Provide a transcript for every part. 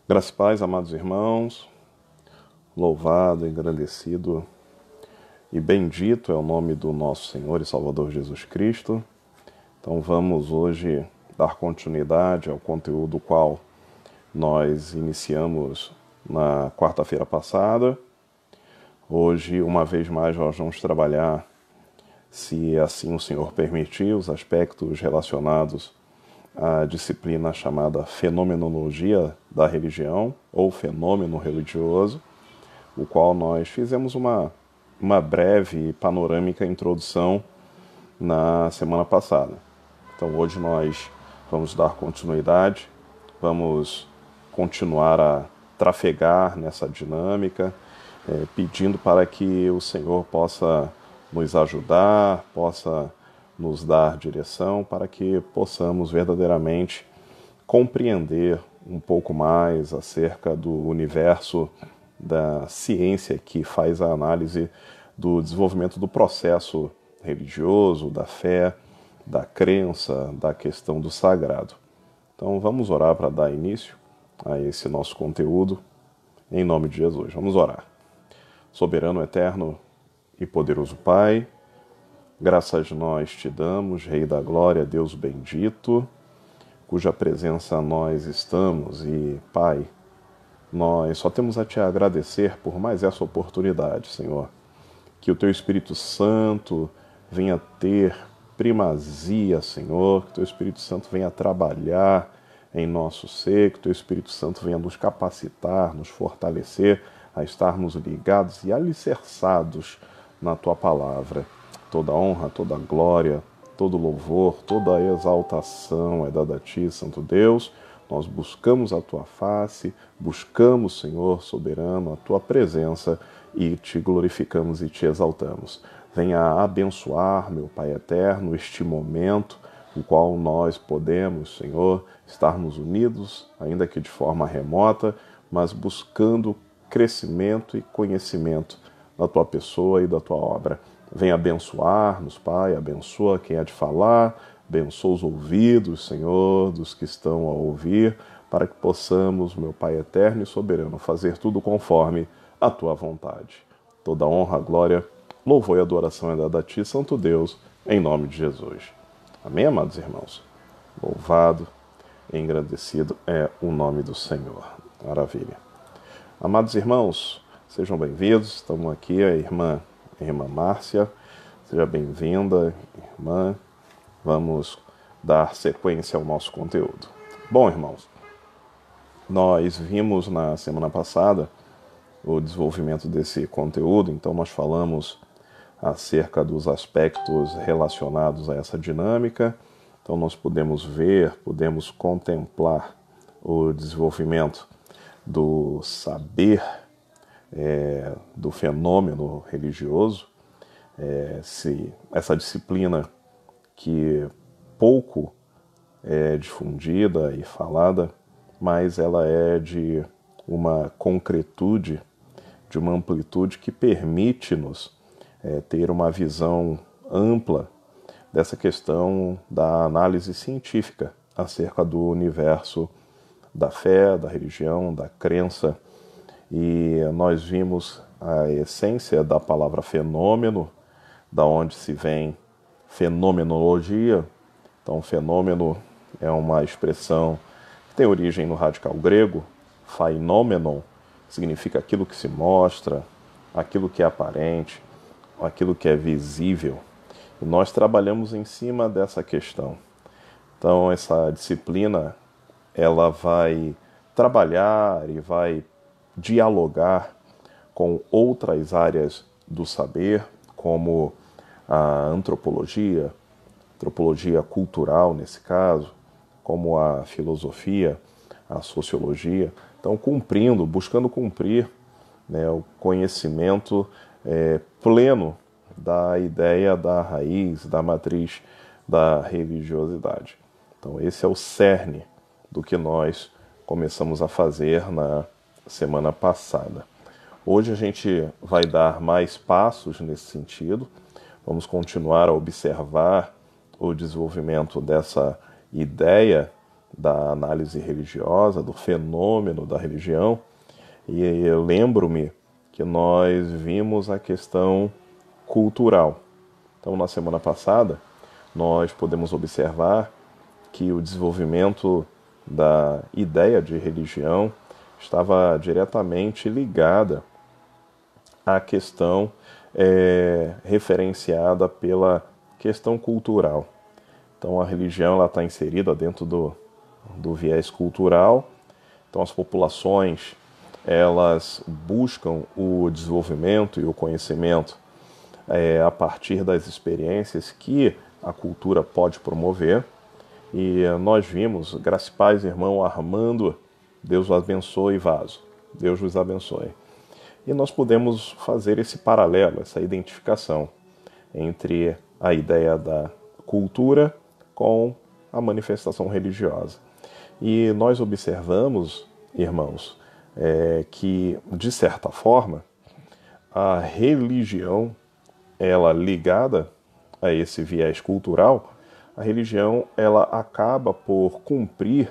Graças e paz, amados irmãos, louvado, engrandecido e bendito é o nome do nosso Senhor e Salvador Jesus Cristo. Então vamos hoje dar continuidade ao conteúdo qual nós iniciamos na quarta-feira passada. Hoje, uma vez mais, nós vamos trabalhar, se assim o Senhor permitir, os aspectos relacionados à disciplina chamada Fenomenologia da Religião, ou Fenômeno Religioso, o qual nós fizemos uma breve e panorâmica introdução na semana passada. Então hoje nós vamos dar continuidade, vamos continuar a trafegar nessa dinâmica, pedindo para que o Senhor possa nos ajudar, possa nos dar direção, para que possamos verdadeiramente compreender um pouco mais acerca do universo da ciência que faz a análise do desenvolvimento do processo religioso, da fé, da crença, da questão do sagrado. Então vamos orar para dar início a esse nosso conteúdo, em nome de Jesus. Vamos orar. Soberano, eterno e poderoso Pai, graças nós te damos, Rei da Glória, Deus bendito, cuja presença nós estamos, e Pai, nós só temos a te agradecer por mais essa oportunidade, Senhor. Que o teu Espírito Santo venha ter primazia, Senhor, que o teu Espírito Santo venha trabalhar em nosso ser, que o teu Espírito Santo venha nos capacitar, nos fortalecer a estarmos ligados e alicerçados na tua palavra. Toda honra, toda glória, todo louvor, toda exaltação é dada a ti, Santo Deus. Nós buscamos a tua face, buscamos, Senhor soberano, a tua presença e te glorificamos e te exaltamos. Venha abençoar, meu Pai eterno, este momento, no qual nós podemos, Senhor, estarmos unidos, ainda que de forma remota, mas buscando crescimento e conhecimento da tua pessoa e da tua obra. Venha abençoar-nos, Pai, abençoa quem há de falar, abençoa os ouvidos, Senhor, dos que estão a ouvir, para que possamos, meu Pai eterno e soberano, fazer tudo conforme a tua vontade. Toda honra, glória, louvor e adoração é dada a ti, Santo Deus, em nome de Jesus. Amém, amados irmãos? Louvado e engrandecido é o nome do Senhor. Maravilha. Amados irmãos, sejam bem-vindos. Estamos aqui, a irmã Márcia. Seja bem-vinda, irmã. Vamos dar sequência ao nosso conteúdo. Bom, irmãos, nós vimos na semana passada o desenvolvimento desse conteúdo, então nós falamos acerca dos aspectos relacionados a essa dinâmica. Então nós podemos ver, podemos contemplar o desenvolvimento do saber, do fenômeno religioso, essa disciplina que pouco é difundida e falada, mas ela é de uma concretude, de uma amplitude que permite-nos ter uma visão ampla dessa questão da análise científica acerca do universo da fé, da religião, da crença. E nós vimos a essência da palavra fenômeno, da onde se vem fenomenologia. Então, fenômeno é uma expressão que tem origem no radical grego, phainomeno, significa aquilo que se mostra, aquilo que é aparente, aquilo que é visível. E nós trabalhamos em cima dessa questão. Então, essa disciplina, ela vai trabalhar e vai dialogar com outras áreas do saber, como a antropologia cultural nesse caso, como a filosofia, a sociologia. Então, buscando cumprir, né, o conhecimento pleno da ideia da raiz, da matriz da religiosidade. Então, esse é o cerne do que nós começamos a fazer na semana passada. Hoje a gente vai dar mais passos nesse sentido. Vamos continuar a observar o desenvolvimento dessa ideia da análise religiosa, do fenômeno da religião, e eu lembro-me que nós vimos a questão cultural. Então, na semana passada, nós podemos observar que o desenvolvimento da ideia de religião estava diretamente ligada à questão referenciada pela questão cultural. Então, a religião está inserida dentro do viés cultural. Então, as populações elas buscam o desenvolvimento e o conhecimento a partir das experiências que a cultura pode promover. E nós vimos, graças a paz, irmão Armando, Deus os abençoe, vaso. Deus os abençoe. E nós podemos fazer esse paralelo, essa identificação entre a ideia da cultura com a manifestação religiosa. E nós observamos, irmãos, que, de certa forma, a religião, ela ligada a esse viés cultural, a religião ela acaba por cumprir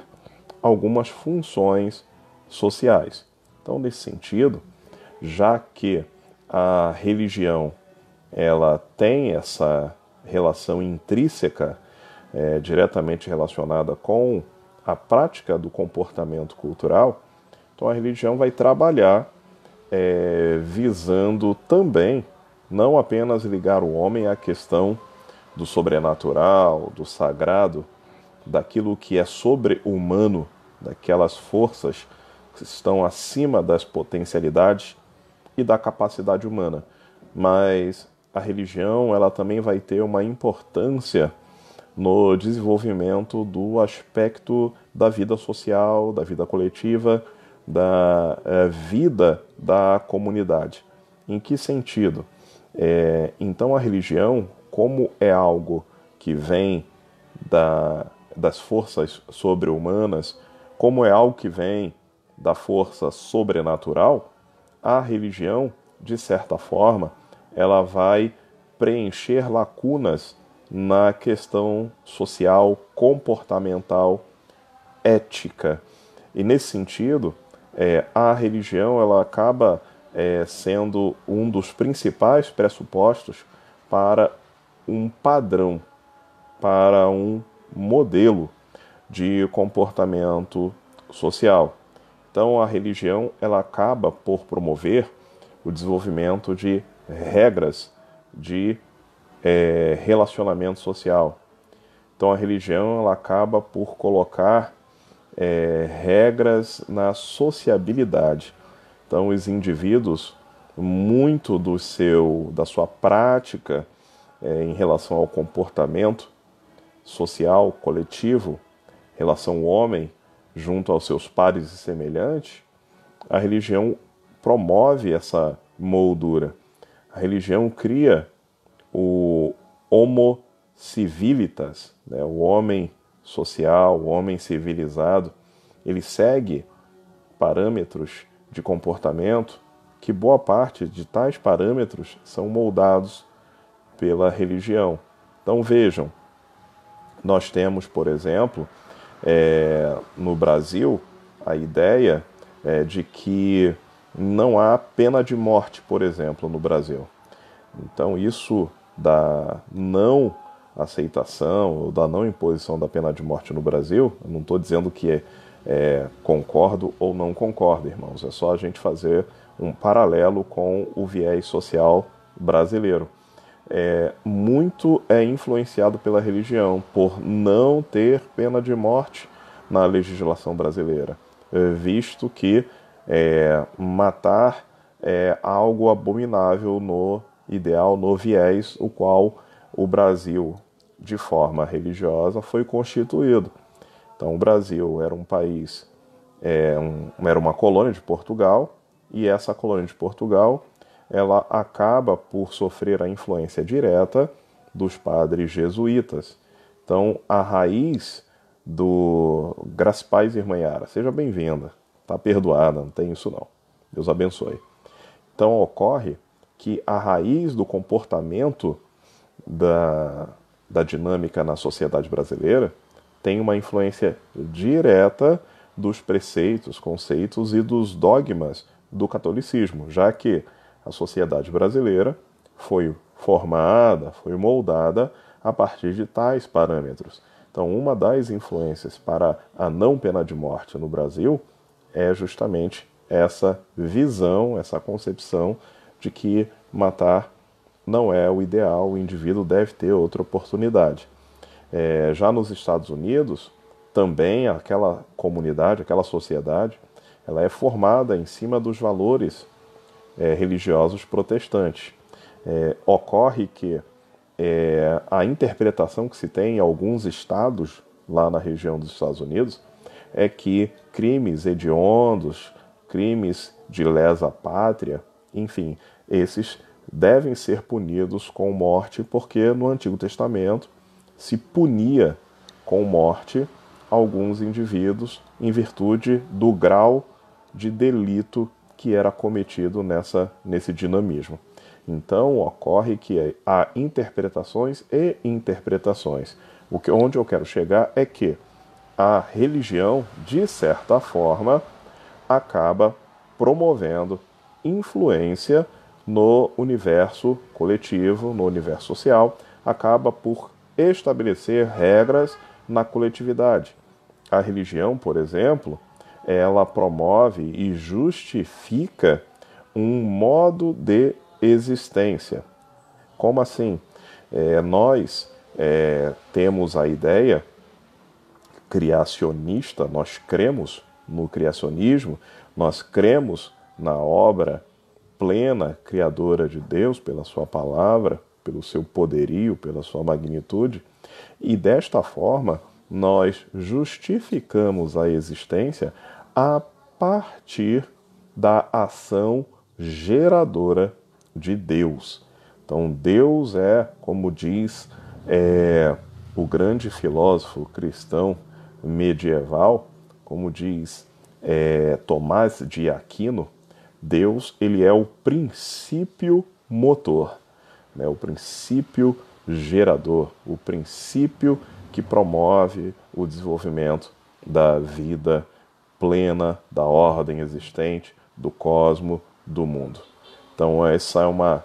algumas funções sociais. Então, nesse sentido, já que a religião ela tem essa relação intrínseca diretamente relacionada com a prática do comportamento cultural, então a religião vai trabalhar visando também não apenas ligar o homem à questão do sobrenatural, do sagrado, daquilo que é sobre-humano, daquelas forças que estão acima das potencialidades e da capacidade humana. Mas a religião ela também vai ter uma importância no desenvolvimento do aspecto da vida social, da vida coletiva, da vida da comunidade. Em que sentido? Então a religião, como é algo que vem das forças sobre-humanas, como é algo que vem da força sobrenatural, a religião, de certa forma, ela vai preencher lacunas na questão social, comportamental, ética. E nesse sentido, a religião ela acaba sendo um dos principais pressupostos para um padrão, para um modelo de comportamento social. Então a religião ela acaba por promover o desenvolvimento de regras de relacionamento social. Então a religião ela acaba por colocar regras na sociabilidade. Então os indivíduos, muito da sua prática em relação ao comportamento social, coletivo, relação homem junto aos seus pares e semelhantes, a religião promove essa moldura. A religião cria o homo civilitas, né? O homem social, o homem civilizado. Ele segue parâmetros de comportamento que boa parte de tais parâmetros são moldados pela religião. Então vejam, nós temos, por exemplo, no Brasil, a ideia de que não há pena de morte, por exemplo, no Brasil. Então isso da não aceitação ou da não imposição da pena de morte no Brasil, eu não estou dizendo que concordo ou não concordo, irmãos, é só a gente fazer um paralelo com o viés social brasileiro. Muito é influenciado pela religião, por não ter pena de morte na legislação brasileira, visto que matar é algo abominável no ideal, no viés, o qual o Brasil, de forma religiosa, foi constituído. Então o Brasil era um país, era uma colônia de Portugal, e essa colônia de Portugal ela acaba por sofrer a influência direta dos padres jesuítas. Então, a raiz do Graças Paz, irmã Yara, seja bem-vinda, está perdoada, não tem isso não. Deus abençoe. Então, ocorre que a raiz do comportamento da dinâmica na sociedade brasileira tem uma influência direta dos preceitos, conceitos e dos dogmas do catolicismo, já que a sociedade brasileira foi formada, foi moldada a partir de tais parâmetros. Então, uma das influências para a não pena de morte no Brasil é justamente essa visão, essa concepção de que matar não é o ideal, o indivíduo deve ter outra oportunidade. Já nos Estados Unidos, também aquela comunidade, aquela sociedade, ela é formada em cima dos valores religiosos protestantes. Ocorre que a interpretação que se tem em alguns estados lá na região dos Estados Unidos é que crimes hediondos, crimes de lesa pátria, enfim, esses devem ser punidos com morte, porque no Antigo Testamento se punia com morte alguns indivíduos em virtude do grau de delito que era cometido nesse dinamismo. Então, ocorre que há interpretações e interpretações. Onde eu quero chegar é que a religião, de certa forma, acaba promovendo influência no universo coletivo, no universo social, acaba por estabelecer regras na coletividade. A religião, por exemplo, ela promove e justifica um modo de existência. Como assim? Nós temos a ideia criacionista, nós cremos no criacionismo, nós cremos na obra plena, criadora de Deus, pela sua palavra, pelo seu poderio, pela sua magnitude, e desta forma nós justificamos a existência a partir da ação geradora de Deus. Então Deus como diz o grande filósofo cristão medieval, como diz Tomás de Aquino, Deus ele é o princípio motor, né? O princípio gerador, o princípio que promove o desenvolvimento da vida plena, da ordem existente, do cosmo, do mundo. Então essa é uma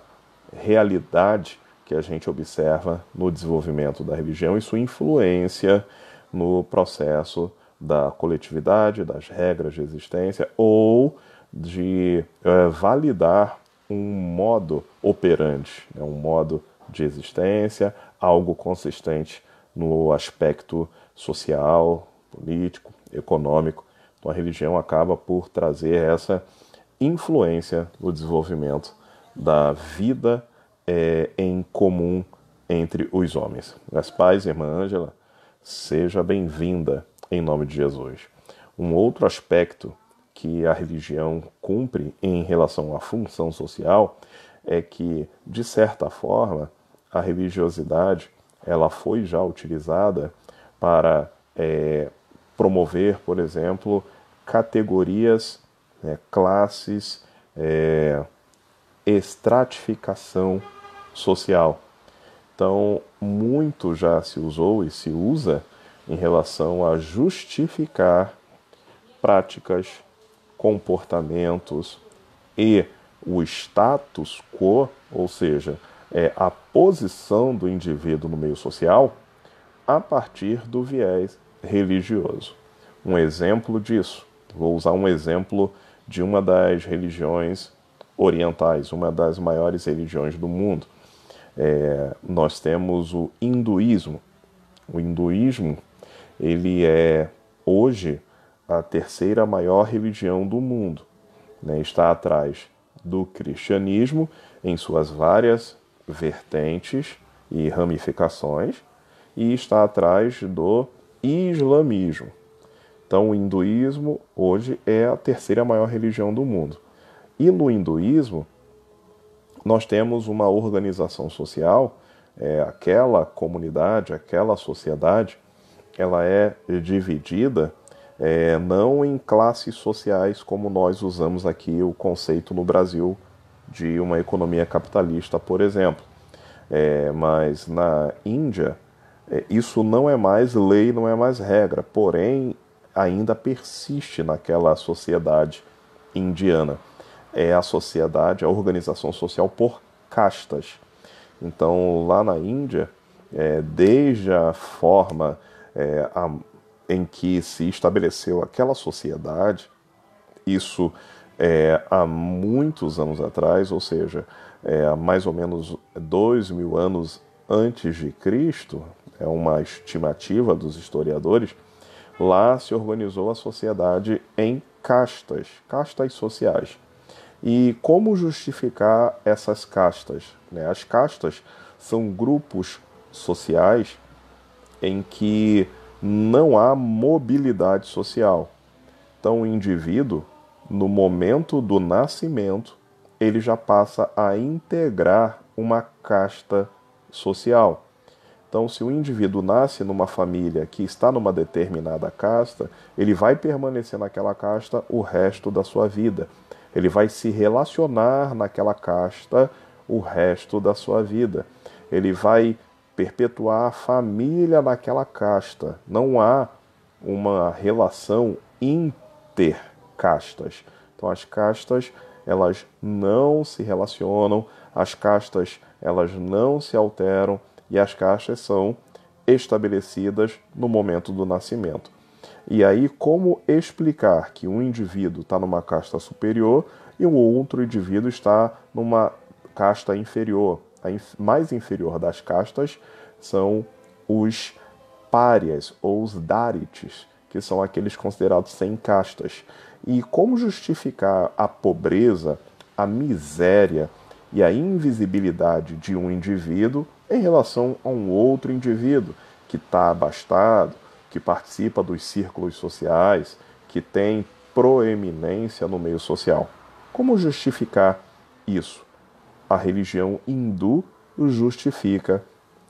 realidade que a gente observa no desenvolvimento da religião e sua influência no processo da coletividade, das regras de existência ou de validar um modo operante, um modo de existência, algo consistente no aspecto social, político, econômico. Então a religião acaba por trazer essa influência no desenvolvimento da vida em comum entre os homens. As paz, irmã Ângela, seja bem-vinda em nome de Jesus. Um outro aspecto que a religião cumpre em relação à função social é que, de certa forma, a religiosidade ela foi já utilizada para promover, por exemplo, categorias, classes, estratificação social. Então, muito já se usou e se usa em relação a justificar práticas, comportamentos e o status quo, ou seja, a posição do indivíduo no meio social, a partir do viés religioso. Um exemplo disso, vou usar um exemplo de uma das religiões orientais, uma das maiores religiões do mundo. Nós temos o hinduísmo. O hinduísmo, ele é hoje a terceira maior religião do mundo, né? Está atrás do cristianismo em suas várias vertentes e ramificações e está atrás do islamismo. Então o hinduísmo hoje é a terceira maior religião do mundo. E no hinduísmo nós temos uma organização social, aquela comunidade, aquela sociedade, ela é dividida não em classes sociais como nós usamos aqui o conceito no Brasil de uma economia capitalista, por exemplo. Mas na Índia Isso não é mais lei, não é mais regra, porém ainda persiste naquela sociedade indiana. É a sociedade, a organização social por castas. Então, lá na Índia, desde a forma em que se estabeleceu aquela sociedade, isso há muitos anos atrás, ou seja, há mais ou menos 2.000 anos antes de Cristo, é uma estimativa dos historiadores, lá se organizou a sociedade em castas, castas sociais. E como justificar essas castas? Né? As castas são grupos sociais em que não há mobilidade social. Então, o indivíduo, no momento do nascimento, ele já passa a integrar uma casta social. Então, se o indivíduo nasce numa família que está numa determinada casta, ele vai permanecer naquela casta o resto da sua vida. Ele vai se relacionar naquela casta o resto da sua vida. Ele vai perpetuar a família naquela casta. Não há uma relação intercastas. Então, as castas, elas não se relacionam, as castas, elas não se alteram, e as castas são estabelecidas no momento do nascimento. E aí, como explicar que um indivíduo está numa casta superior e um outro indivíduo está numa casta inferior? A mais inferior das castas são os párias ou os darites, que são aqueles considerados sem castas. E como justificar a pobreza, a miséria e a invisibilidade de um indivíduo em relação a um outro indivíduo que está abastado, que participa dos círculos sociais, que tem proeminência no meio social? Como justificar isso? A religião hindu justifica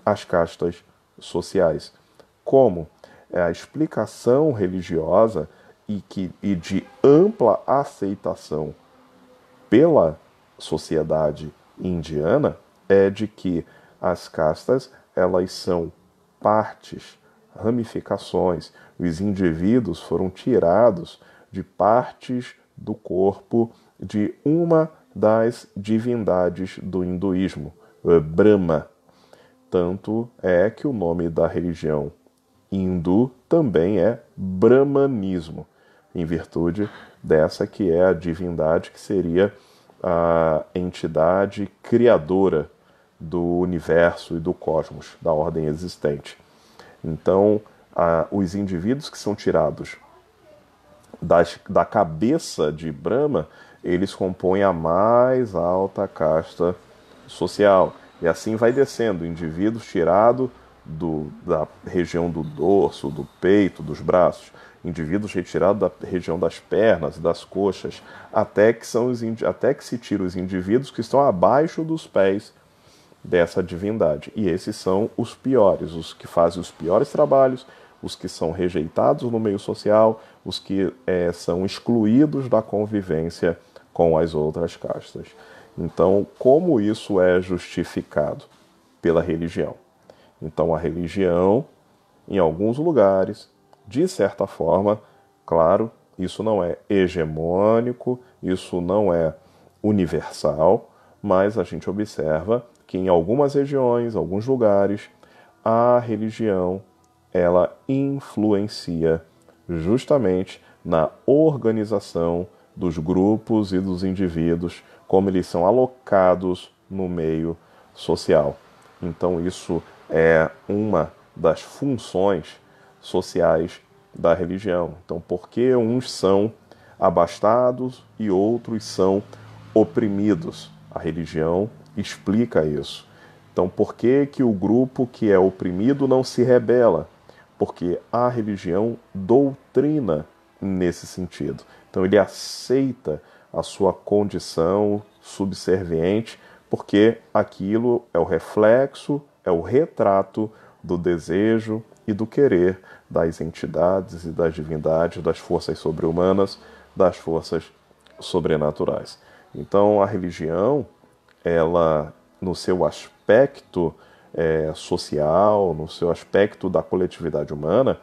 as castas sociais. Como? A explicação religiosa e de ampla aceitação pela sociedade indiana é de que as castas, elas são partes, ramificações. Os indivíduos foram tirados de partes do corpo de uma das divindades do hinduísmo, Brahma. Tanto é que o nome da religião hindu também é brahmanismo, em virtude dessa que é a divindade que seria a entidade criadora do universo e do cosmos, da ordem existente. Então, os indivíduos que são tirados da cabeça de Brahma, eles compõem a mais alta casta social. E assim vai descendo, indivíduos tirados da região do dorso, do peito, dos braços, indivíduos retirados da região das pernas, das coxas, até que se tira os indivíduos que estão abaixo dos pés dessa divindade. E esses são os piores, os que fazem os piores trabalhos, os que são rejeitados no meio social, os que são excluídos da convivência com as outras castas. Então, como isso é justificado? Pela religião. Então, a religião, em alguns lugares, de certa forma, claro, isso não é hegemônico, isso não é universal, mas a gente observa que em algumas regiões, alguns lugares, a religião, ela influencia justamente na organização dos grupos e dos indivíduos, como eles são alocados no meio social. Então, isso é uma das funções sociais da religião. Então, por que uns são abastados e outros são oprimidos? A religião explica isso. Então, por que o grupo que é oprimido não se rebela? Porque a religião doutrina nesse sentido. Então, ele aceita a sua condição subserviente, porque aquilo é o reflexo, é o retrato do desejo e do querer das entidades e das divindades, das forças sobre-humanas, das forças sobrenaturais. Então, a religião, ela, no seu aspecto social, no seu aspecto da coletividade humana,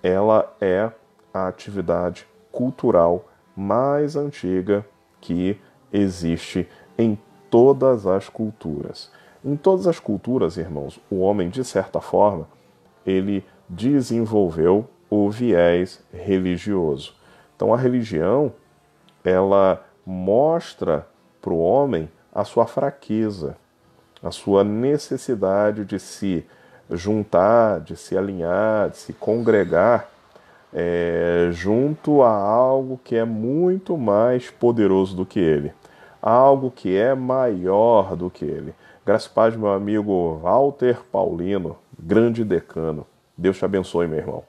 ela é a atividade cultural mais antiga que existe em todas as culturas. Em todas as culturas, irmãos, o homem, de certa forma, ele desenvolveu o viés religioso. Então, a religião, ela mostra para o homem a sua fraqueza, a sua necessidade de se juntar, de se alinhar, de se congregar junto a algo que é muito mais poderoso do que ele, algo que é maior do que ele. Graças a Deus, meu amigo Walter Paulino, grande decano. Deus te abençoe, meu irmão.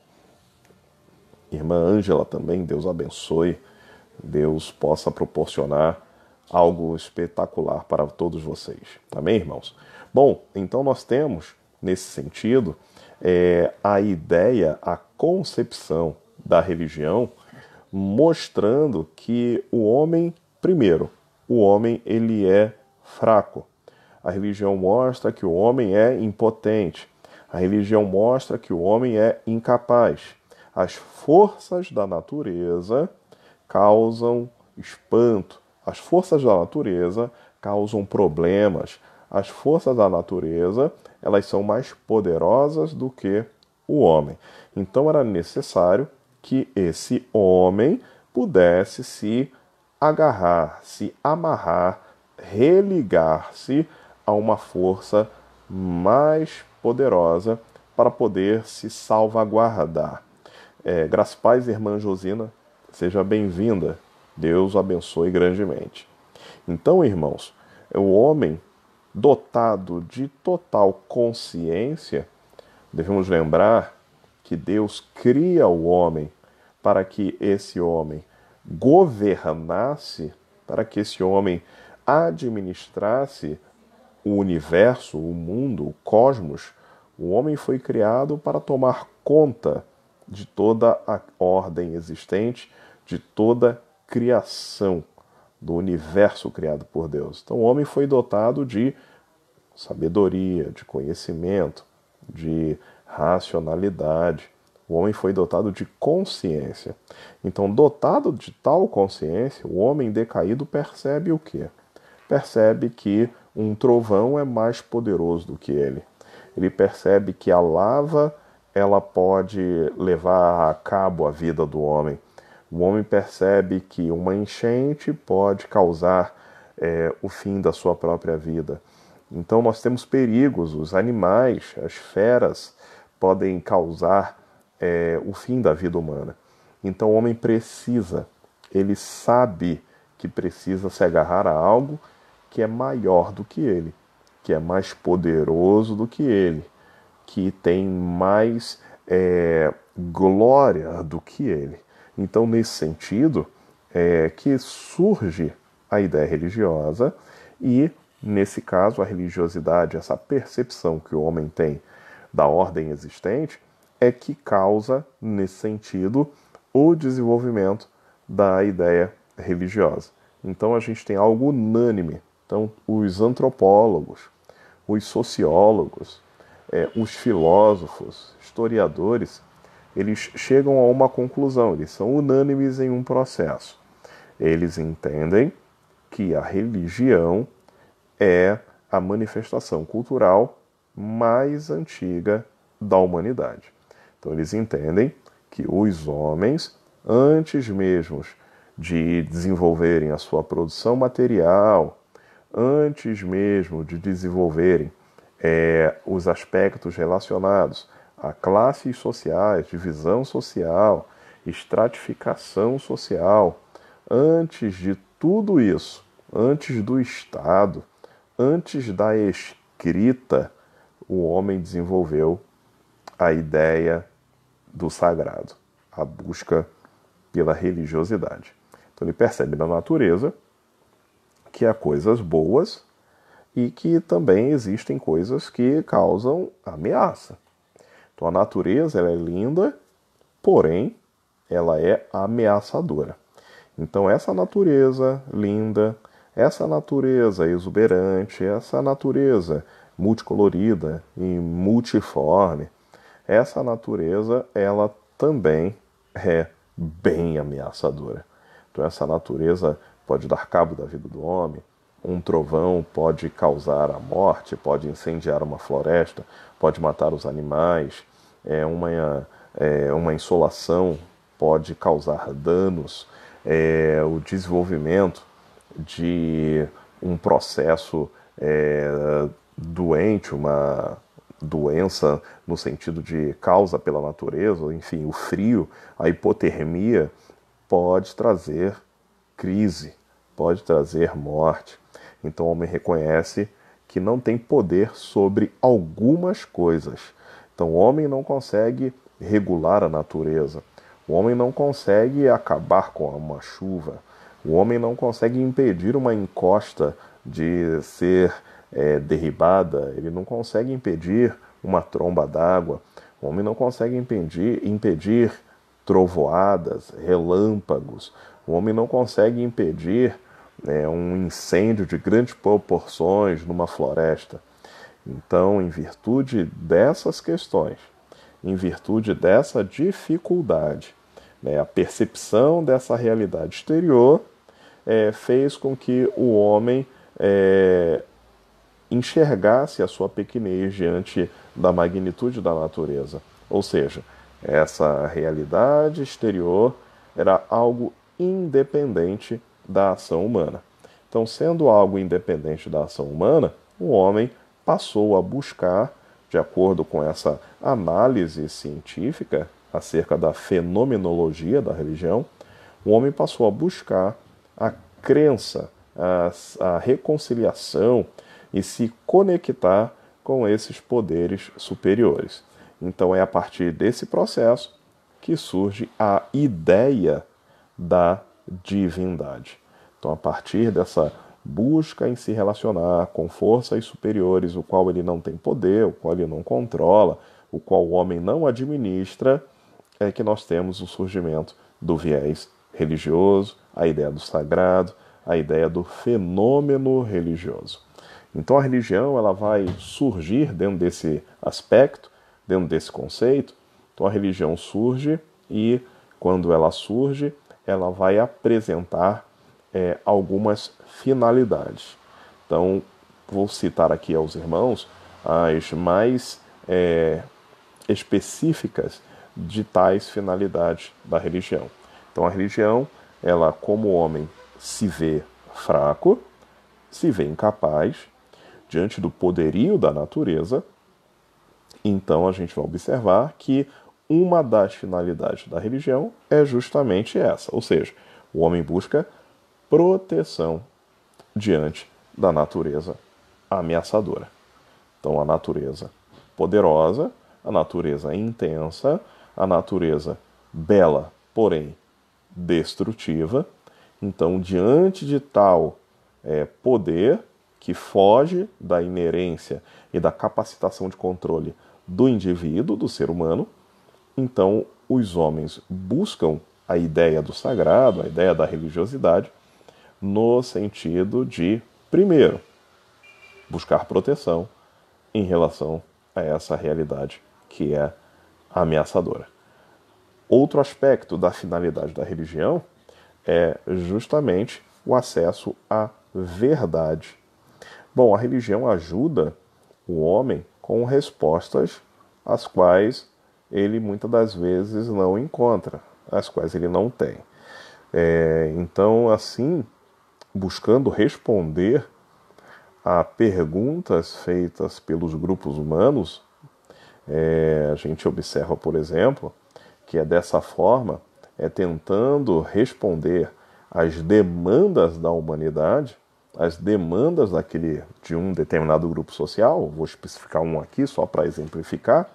Irmã Ângela também, Deus abençoe. Deus possa proporcionar algo espetacular para todos vocês. Amém, irmãos? Bom, então nós temos, nesse sentido, a ideia, a concepção da religião, mostrando que o homem, primeiro, o homem ele é fraco. A religião mostra que o homem é impotente. A religião mostra que o homem é incapaz. As forças da natureza causam espanto. As forças da natureza causam problemas. As forças da natureza, elas são mais poderosas do que o homem. Então era necessário que esse homem pudesse se agarrar, se amarrar, religar-se a uma força mais poderosa para poder se salvaguardar. Graças a paz, irmã Josina, seja bem-vinda. Deus o abençoe grandemente. Então, irmãos, o homem dotado de total consciência, devemos lembrar que Deus cria o homem para que esse homem governasse, para que esse homem administrasse o universo, o mundo, o cosmos. O homem foi criado para tomar conta de toda a ordem existente, de toda criação, do universo criado por Deus. Então o homem foi dotado de sabedoria, de conhecimento, de racionalidade. O homem foi dotado de consciência. Então, dotado de tal consciência, o homem decaído percebe o quê? Percebe que um trovão é mais poderoso do que ele. Ele percebe que a lava ela pode levar a cabo a vida do homem. O homem percebe que uma enchente pode causar o fim da sua própria vida. Então nós temos perigos, os animais, as feras podem causar o fim da vida humana. Então o homem precisa, ele sabe que precisa se agarrar a algo que é maior do que ele, que é mais poderoso do que ele, que tem mais glória do que ele. Então, nesse sentido, que surge a ideia religiosa e, nesse caso, a religiosidade, essa percepção que o homem tem da ordem existente, é que causa, nesse sentido, o desenvolvimento da ideia religiosa. Então, a gente tem algo unânime. Então, os antropólogos, os sociólogos, os filósofos, historiadores, eles chegam a uma conclusão, eles são unânimes em um processo. Eles entendem que a religião é a manifestação cultural mais antiga da humanidade. Então eles entendem que os homens, antes mesmo de desenvolverem a sua produção material, antes mesmo de desenvolverem os aspectos relacionados a classes sociais, divisão social, estratificação social, antes de tudo isso, antes do Estado, antes da escrita, o homem desenvolveu a ideia do sagrado, a busca pela religiosidade. Então ele percebe na natureza que há coisas boas e que também existem coisas que causam ameaça. Então a natureza ela é linda, porém ela é ameaçadora. Então essa natureza linda, essa natureza exuberante, essa natureza multicolorida e multiforme, essa natureza ela também é bem ameaçadora. Então essa natureza pode dar cabo da vida do homem, um trovão pode causar a morte, pode incendiar uma floresta, pode matar os animais, uma insolação pode causar danos, o desenvolvimento de um processo doente, uma doença no sentido de causa pela natureza, enfim, o frio, a hipotermia pode trazer crise, pode trazer morte. Então o homem reconhece que não tem poder sobre algumas coisas. Então o homem não consegue regular a natureza. O homem não consegue acabar com uma chuva. O homem não consegue impedir uma encosta de ser derribada. Ele não consegue impedir uma tromba d'água. O homem não consegue impedir trovoadas, relâmpagos. O homem não consegue impedir um incêndio de grandes proporções numa floresta. Então, em virtude dessas questões, em virtude dessa dificuldade, a percepção dessa realidade exterior fez com que o homem enxergasse a sua pequenez diante da magnitude da natureza. Ou seja, essa realidade exterior era algo independente da ação humana. Então, sendo algo independente da ação humana, o homem passou a buscar, de acordo com essa análise científica acerca da fenomenologia da religião, o homem passou a buscar a crença, a reconciliação e se conectar com esses poderes superiores. Então é a partir desse processo que surge a ideia da divindade. Então, a partir dessa busca em se relacionar com forças superiores, o qual ele não tem poder, o qual ele não controla, o qual o homem não administra, é que nós temos o surgimento do viés religioso, a ideia do sagrado, a ideia do fenômeno religioso. Então a religião ela vai surgir dentro desse aspecto, dentro desse conceito. Então a religião surge e, quando ela surge, ela vai apresentar algumas finalidades. Então, vou citar aqui aos irmãos as mais específicas de tais finalidades da religião. Então, a religião, ela, como homem, se vê fraco, se vê incapaz, diante do poderio da natureza. Então, a gente vai observar que uma das finalidades da religião é justamente essa, ou seja, o homem busca proteção diante da natureza ameaçadora. Então, a natureza poderosa, a natureza intensa, a natureza bela, porém destrutiva. Então, diante de tal poder que foge da inerência e da capacitação de controle do indivíduo, do ser humano, então os homens buscam a ideia do sagrado, a ideia da religiosidade, no sentido de, primeiro, buscar proteção em relação a essa realidade que é ameaçadora. Outro aspecto da finalidade da religião é justamente o acesso à verdade. Bom, a religião ajuda o homem com respostas as quais ele muitas das vezes não encontra, as quais ele não tem. Então, assim, buscando responder a perguntas feitas pelos grupos humanos, a gente observa, por exemplo, que é dessa forma, tentando responder às demandas da humanidade, às demandas de um determinado grupo social. Vou especificar um aqui só para exemplificar.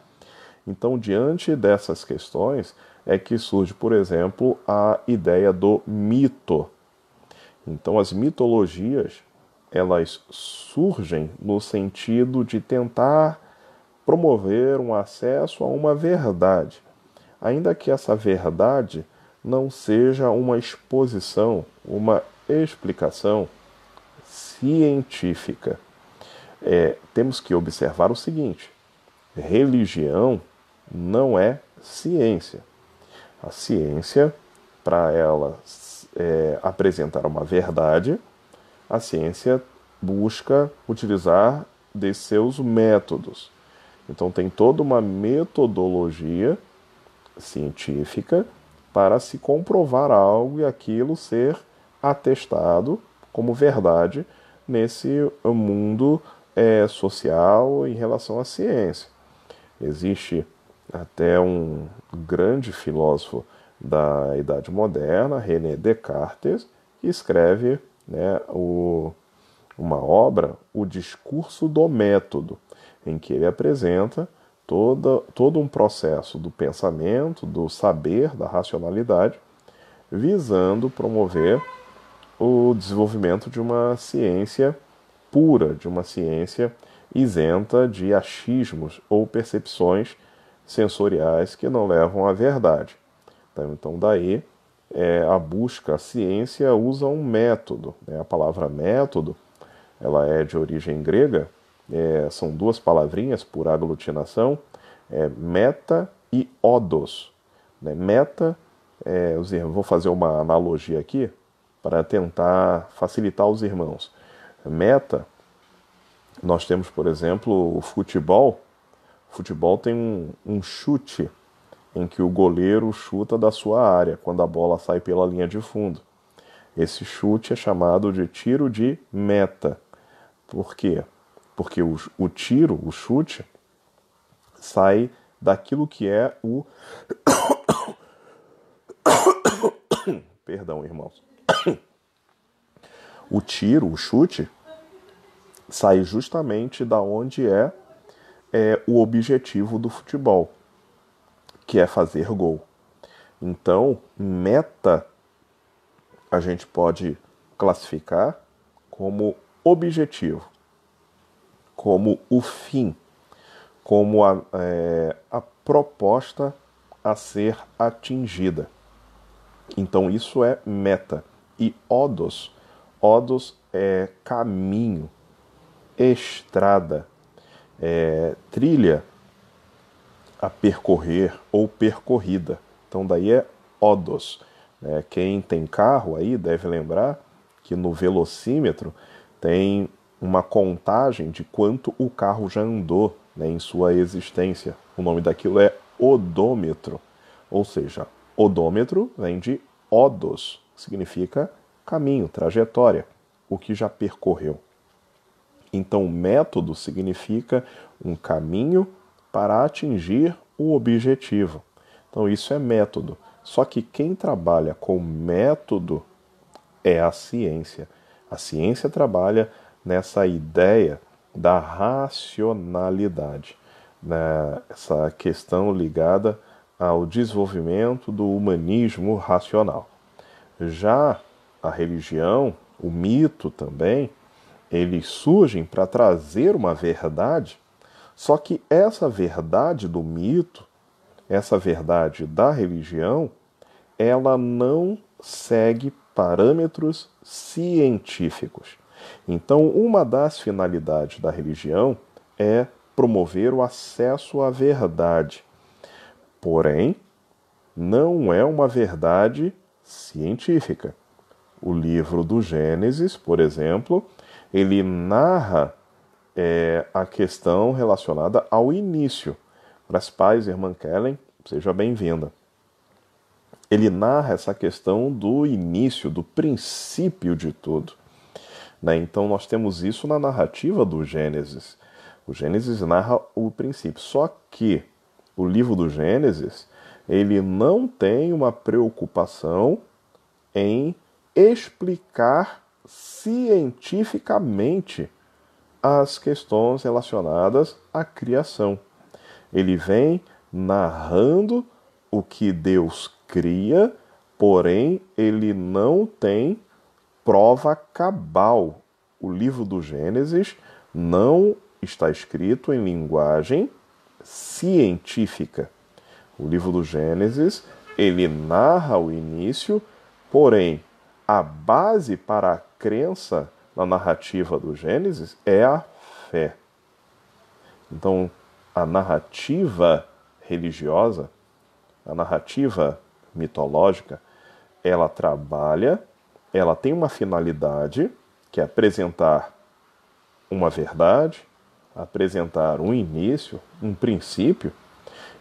Então, diante dessas questões, é que surge, por exemplo, a ideia do mito. Então, as mitologias, elas surgem no sentido de tentar promover um acesso a uma verdade, ainda que essa verdade não seja uma exposição, uma explicação científica. Temos que observar o seguinte: religião não é ciência. A ciência, para ela apresentar uma verdade, a ciência busca utilizar de seus métodos. Então tem toda uma metodologia científica para se comprovar algo e aquilo ser atestado como verdade nesse mundo social em relação à ciência. Existe até um grande filósofo da Idade Moderna, René Descartes, que escreve, né, uma obra, O Discurso do Método, em que ele apresenta todo um processo do pensamento, do saber, da racionalidade, visando promover o desenvolvimento de uma ciência pura, de uma ciência isenta de achismos ou percepções sensoriais que não levam à verdade. Então daí a busca, a ciência usa um método. A palavra método, ela é de origem grega, são duas palavrinhas por aglutinação, meta e odos. Meta, vou fazer uma analogia aqui para tentar facilitar os irmãos. Meta, nós temos, por exemplo, o futebol. O futebol tem um chute em que o goleiro chuta da sua área quando a bola sai pela linha de fundo. Esse chute é chamado de tiro de meta. Por quê? Porque o tiro, o chute, sai daquilo que é o... Perdão, irmãos. O tiro, o chute, sai justamente da onde é o objetivo do futebol, que é fazer gol. Então, meta a gente pode classificar como objetivo, como o fim, como a proposta a ser atingida. Então isso é meta. E odos é caminho, estrada, trilha a percorrer ou percorrida. Então daí é odos. Quem tem carro aí deve lembrar que no velocímetro tem uma contagem de quanto o carro já andou, em sua existência. O nome daquilo é odômetro. Ou seja, odômetro vem de odos, significa caminho, trajetória, o que já percorreu. Então, método significa um caminho para atingir o objetivo. Então, isso é método. Só que quem trabalha com método é a ciência. A ciência trabalha nessa ideia da racionalidade, essa questão ligada ao desenvolvimento do humanismo racional. Já a religião, o mito também, eles surgem para trazer uma verdade, só que essa verdade do mito, essa verdade da religião, ela não segue parâmetros científicos. Então, uma das finalidades da religião é promover o acesso à verdade. Porém, não é uma verdade científica. O livro do Gênesis, por exemplo, ele narra a questão relacionada ao início. Para as pais, irmã Kellen, seja bem-vinda. Ele narra essa questão do início, do princípio de tudo. Então nós temos isso na narrativa do Gênesis. O Gênesis narra o princípio. Só que o livro do Gênesis, ele não tem uma preocupação em explicar cientificamente as questões relacionadas à criação. Ele vem narrando o que Deus cria, porém ele não tem prova cabal. O livro do Gênesis não está escrito em linguagem científica. O livro do Gênesis, ele narra o início, porém a base para a crença na narrativa do Gênesis é a fé. Então, a narrativa religiosa, a narrativa mitológica, ela trabalha, ela tem uma finalidade, que é apresentar uma verdade, apresentar um início, um princípio,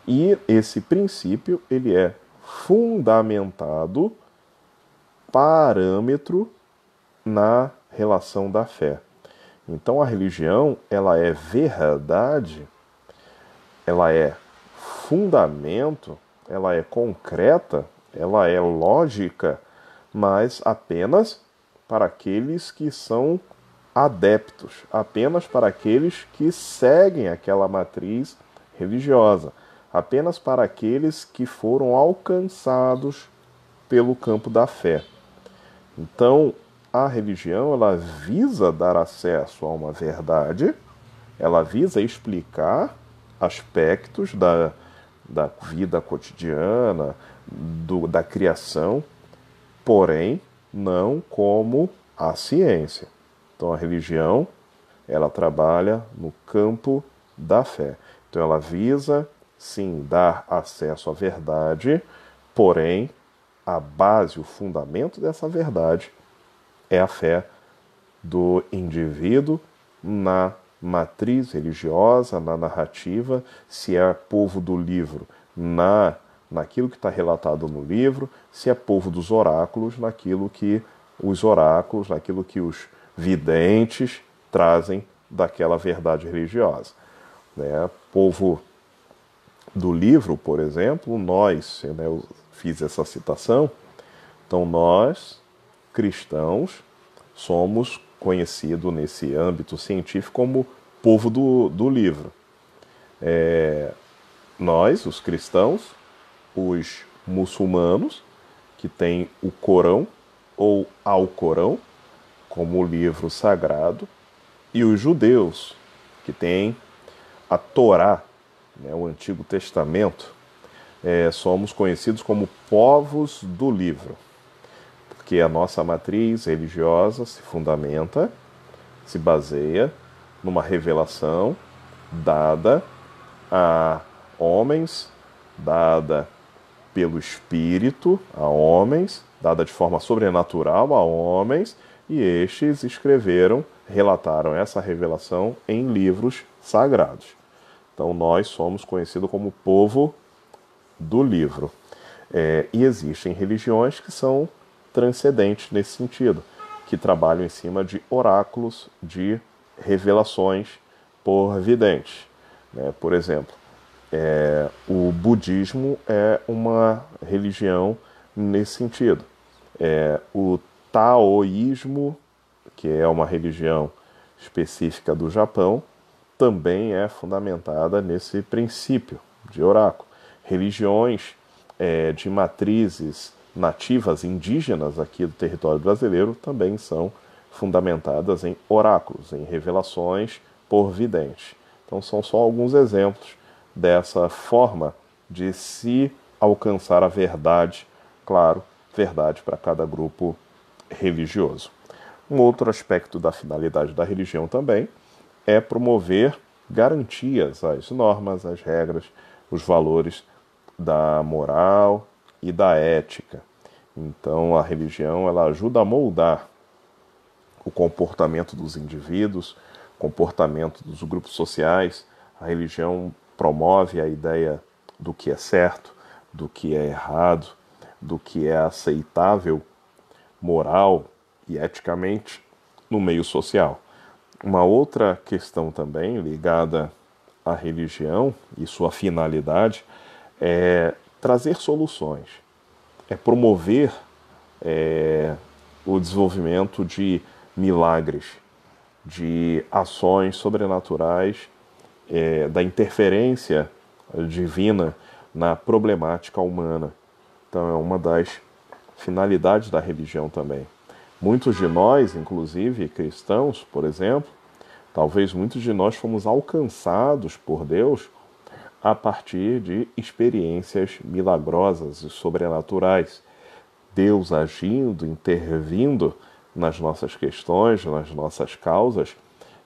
e esse princípio ele é fundamentado, parâmetro na relação da fé. Então a religião, ela é verdade, ela é fundamento, ela é concreta, ela é lógica, mas apenas para aqueles que são adeptos, apenas para aqueles que seguem aquela matriz religiosa, apenas para aqueles que foram alcançados pelo campo da fé. Então, a religião, ela visa dar acesso a uma verdade, ela visa explicar aspectos da vida cotidiana, da criação, porém não como a ciência. Então a religião, ela trabalha no campo da fé. Então ela visa, sim, dar acesso à verdade, porém a base, o fundamento dessa verdade é a fé do indivíduo na matriz religiosa, na narrativa, se é povo do livro, naquilo que está relatado no livro, se é povo dos oráculos, naquilo que os videntes trazem daquela verdade religiosa. Né? Povo do livro, por exemplo, nós, né, eu fiz essa citação, então nós, cristãos, somos conhecidos nesse âmbito científico como povo do livro. Nós, os cristãos, os muçulmanos, que têm o Corão ou Alcorão como livro sagrado, e os judeus, que têm a Torá, né, o Antigo Testamento, somos conhecidos como povos do livro, porque a nossa matriz religiosa se fundamenta, se baseia numa revelação dada a homens, dada pelo Espírito a homens, dada de forma sobrenatural a homens, e estes escreveram, relataram essa revelação em livros sagrados. Então nós somos conhecidos como povo do livro. E existem religiões que são transcendentes nesse sentido, que trabalham em cima de oráculos, de revelações por videntes. Por exemplo, o budismo é uma religião nesse sentido. O taoísmo, que é uma religião específica do Japão, também é fundamentada nesse princípio de oráculo. Religiões de matrizes nativas indígenas aqui do território brasileiro também são fundamentadas em oráculos, em revelações por vidente. Então são só alguns exemplos dessa forma de se alcançar a verdade, claro, verdade para cada grupo religioso. Um outro aspecto da finalidade da religião também é promover garantias às normas, às regras, os valores da moral e da ética. Então a religião, ela ajuda a moldar o comportamento dos indivíduos, comportamento dos grupos sociais. A religião promove a ideia do que é certo, do que é errado, do que é aceitável moral e eticamente no meio social. Uma outra questão também ligada à religião e sua finalidade é trazer soluções, é promover o desenvolvimento de milagres, de ações sobrenaturais, da interferência divina na problemática humana. Então é uma das finalidades da religião também. Muitos de nós, inclusive cristãos, por exemplo, talvez muitos de nós fomos alcançados por Deus a partir de experiências milagrosas e sobrenaturais. Deus agindo, intervindo nas nossas questões, nas nossas causas,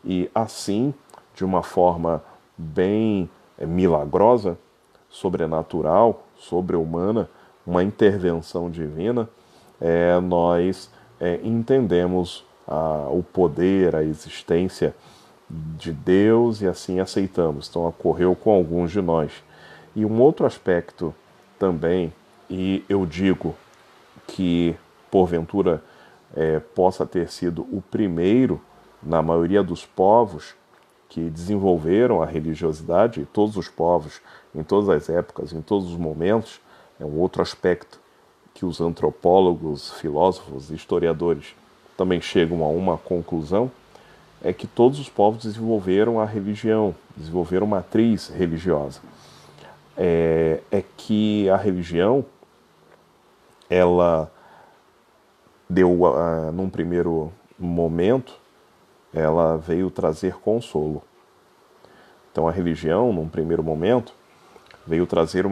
e assim de uma forma bem milagrosa, sobrenatural, sobre-humana, uma intervenção divina, nós entendemos o poder, a existência de Deus e assim aceitamos. Então ocorreu com alguns de nós. E um outro aspecto também, e eu digo que porventura possa ter sido o primeiro na maioria dos povos que desenvolveram a religiosidade, todos os povos, em todas as épocas, em todos os momentos, é um outro aspecto que os antropólogos, filósofos e historiadores também chegam a uma conclusão, é que todos os povos desenvolveram a religião, desenvolveram matriz religiosa. É que a religião, ela deu, num primeiro momento, ela veio trazer consolo. Então a religião, num primeiro momento, veio trazer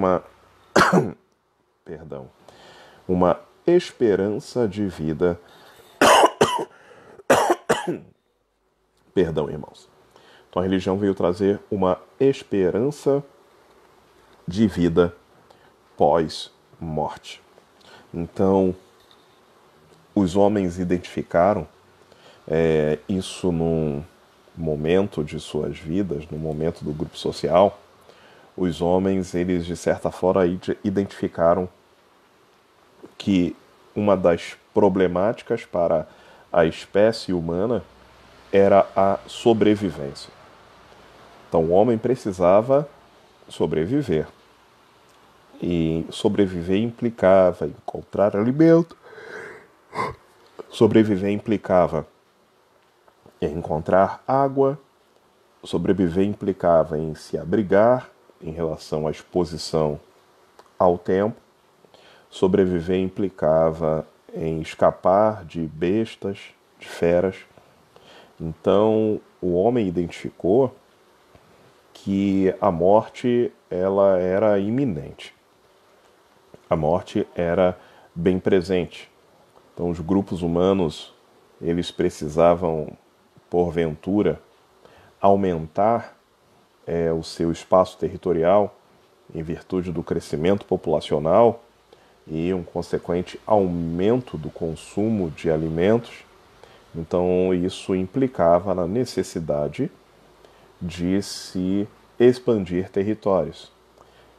perdão, uma esperança de vida. Perdão, irmãos. Então a religião veio trazer uma esperança de vida pós-morte. Então, os homens identificaram isso num momento de suas vidas, no momento do grupo social. Os homens, eles de certa forma identificaram que uma das problemáticas para a espécie humana era a sobrevivência. Então o homem precisava sobreviver. E sobreviver implicava encontrar alimento. Sobreviver implicava encontrar água. Sobreviver implicava em se abrigar em relação à exposição ao tempo. Sobreviver implicava em escapar de bestas, de feras. Então, o homem identificou que a morte ela era iminente. A morte era bem presente. Então, os grupos humanos, eles precisavam, porventura, aumentar o seu espaço territorial em virtude do crescimento populacional e um consequente aumento do consumo de alimentos. Então, isso implicava na necessidade de se expandir territórios.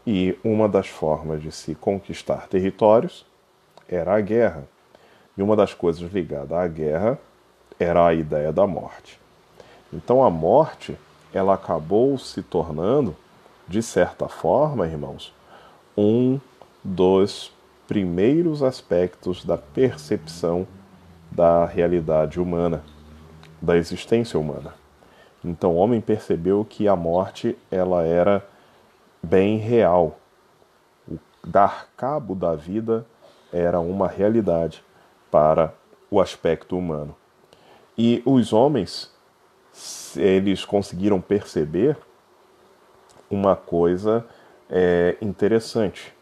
E uma das formas de se conquistar territórios era a guerra. E uma das coisas ligadas à guerra era a ideia da morte. Então, a morte, ela acabou se tornando, de certa forma, irmãos, um dos primeiros aspectos da percepção da realidade humana, da existência humana. Então o homem percebeu que a morte ela era bem real. O dar cabo da vida era uma realidade para o aspecto humano. E os homens, eles conseguiram perceber uma coisa interessante.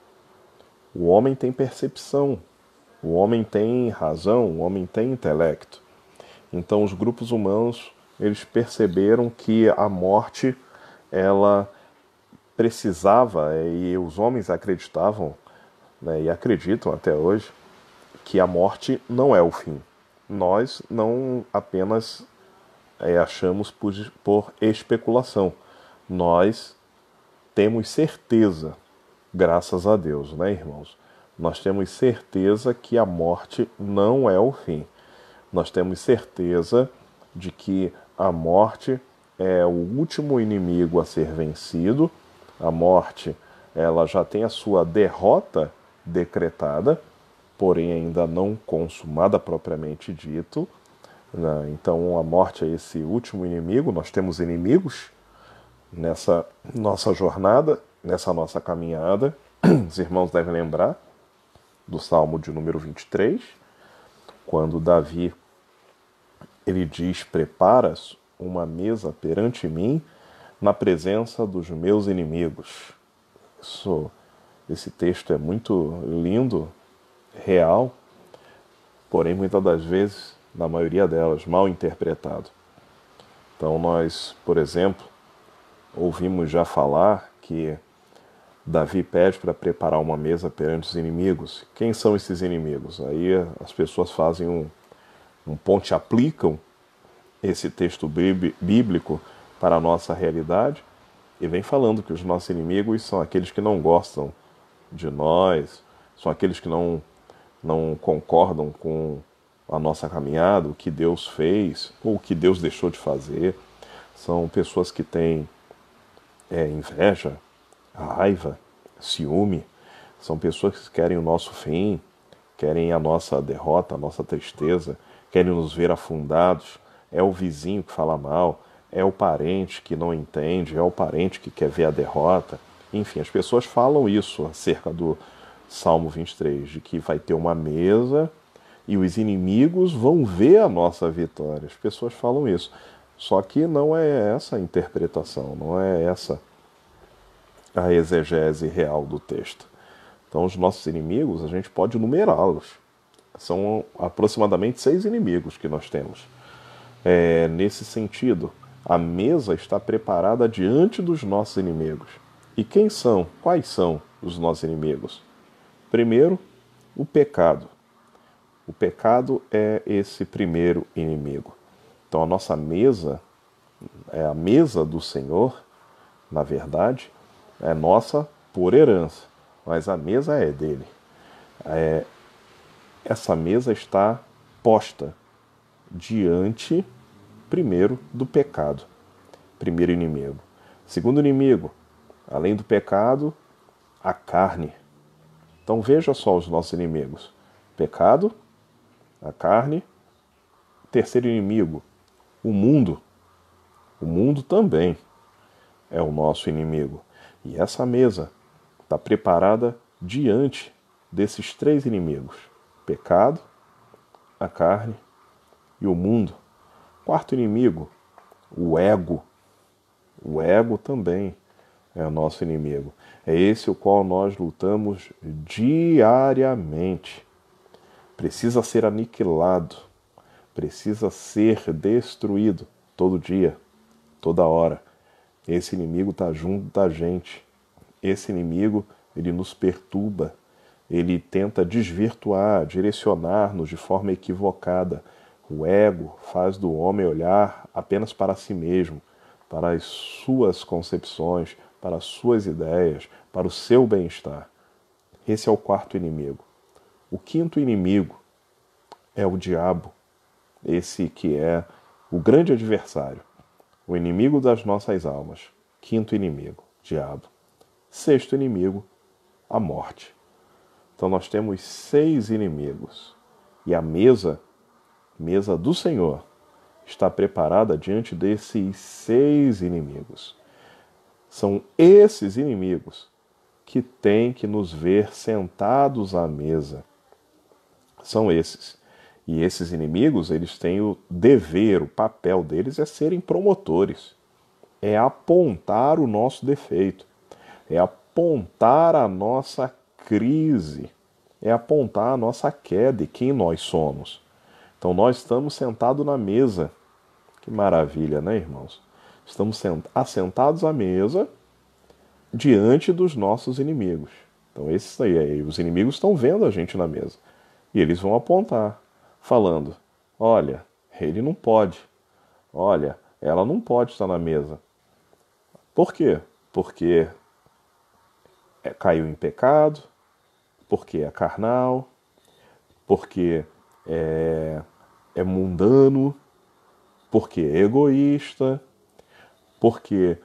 O homem tem percepção, o homem tem razão, o homem tem intelecto. Então os grupos humanos, eles perceberam que a morte, ela precisava, e os homens acreditavam, né, e acreditam até hoje, que a morte não é o fim. Nós não apenas achamos por especulação. Nós temos certeza, graças a Deus, né, irmãos? Nós temos certeza que a morte não é o fim. Nós temos certeza de que a morte é o último inimigo a ser vencido. A morte, ela já tem a sua derrota decretada, porém ainda não consumada propriamente dito, né? Então a morte é esse último inimigo. Nós temos inimigos nessa nossa jornada, nessa nossa caminhada. Os irmãos devem lembrar do Salmo de número 23, quando Davi ele diz: preparas uma mesa perante mim na presença dos meus inimigos. Esse texto é muito lindo, real, porém muitas das vezes, na maioria delas, mal interpretado. Então nós, por exemplo, ouvimos já falar que Davi pede para preparar uma mesa perante os inimigos. Quem são esses inimigos? Aí as pessoas fazem um ponte, aplicam esse texto bíblico para a nossa realidade e vem falando que os nossos inimigos são aqueles que não gostam de nós, são aqueles que não concordam com a nossa caminhada, o que Deus fez ou o que Deus deixou de fazer. São pessoas que têm inveja, raiva, ciúme. São pessoas que querem o nosso fim, querem a nossa derrota, a nossa tristeza, querem nos ver afundados. É o vizinho que fala mal, é o parente que não entende, é o parente que quer ver a derrota. Enfim, as pessoas falam isso acerca do Salmo 23, de que vai ter uma mesa e os inimigos vão ver a nossa vitória. As pessoas falam isso. Só que não é essa a interpretação, não é essa a exegese real do texto. Então, os nossos inimigos, a gente pode numerá-los. São aproximadamente 6 inimigos que nós temos. Nesse sentido, a mesa está preparada diante dos nossos inimigos. E quem são? Quais são os nossos inimigos? Primeiro, o pecado. O pecado é esse primeiro inimigo. Então, a nossa mesa, a mesa do Senhor, na verdade, é nossa por herança, mas a mesa é dele. Essa mesa está posta diante, primeiro, do pecado, primeiro inimigo. Segundo inimigo, além do pecado, a carne. Então veja só os nossos inimigos: pecado, a carne. Terceiro inimigo, o mundo. O mundo também é o nosso inimigo. E essa mesa está preparada diante desses 3 inimigos: pecado, a carne e o mundo. Quarto inimigo, o ego. O ego também é o nosso inimigo. É esse o qual nós lutamos diariamente. Precisa ser aniquilado, precisa ser destruído todo dia, toda hora. Esse inimigo está junto da gente. Esse inimigo, ele nos perturba, ele tenta desvirtuar, direcionar-nos de forma equivocada. O ego faz do homem olhar apenas para si mesmo, para as suas concepções, para as suas ideias, para o seu bem-estar. Esse é o quarto inimigo. O quinto inimigo é o diabo, esse que é o grande adversário, o inimigo das nossas almas. Quinto inimigo, diabo. Sexto inimigo, a morte. Então nós temos 6 inimigos. E a mesa do Senhor, está preparada diante desses 6 inimigos. São esses inimigos que têm que nos ver sentados à mesa. São esses. E esses inimigos, eles têm o dever, o papel deles é serem promotores. É apontar o nosso defeito. É apontar a nossa crise. É apontar a nossa queda e quem nós somos. Então nós estamos sentados na mesa. Que maravilha, né, irmãos? Estamos assentados à mesa diante dos nossos inimigos. Então esses aí, os inimigos estão vendo a gente na mesa. E eles vão apontar, falando: olha, ele não pode. Olha, ela não pode estar na mesa. Por quê? Porque caiu em pecado, porque é carnal, porque é mundano, porque é egoísta, porque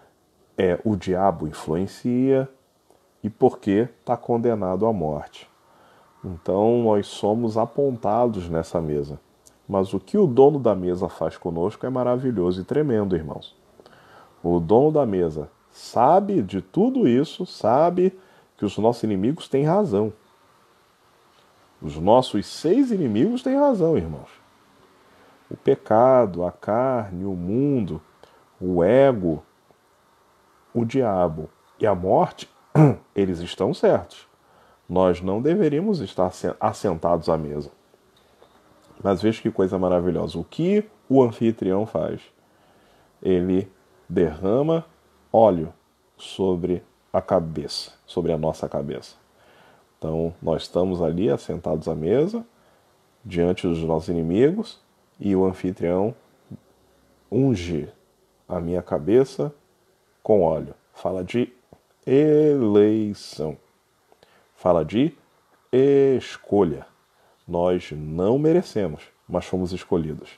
o diabo influencia e porque está condenado à morte. Então nós somos apontados nessa mesa. Mas o que o dono da mesa faz conosco é maravilhoso e tremendo, irmãos. O dono da mesa sabe de tudo isso, sabe que os nossos inimigos têm razão. Os nossos 6 inimigos têm razão, irmãos. O pecado, a carne, o mundo, o ego, o diabo e a morte, eles estão certos. Nós não deveríamos estar assentados à mesa. Mas veja que coisa maravilhosa. O que o anfitrião faz? Ele derrama óleo sobre a cabeça, sobre a nossa cabeça. Então, nós estamos ali assentados à mesa, diante dos nossos inimigos, e o anfitrião unge a minha cabeça com óleo. Fala de eleição. Fala de escolha. Nós não merecemos, mas fomos escolhidos.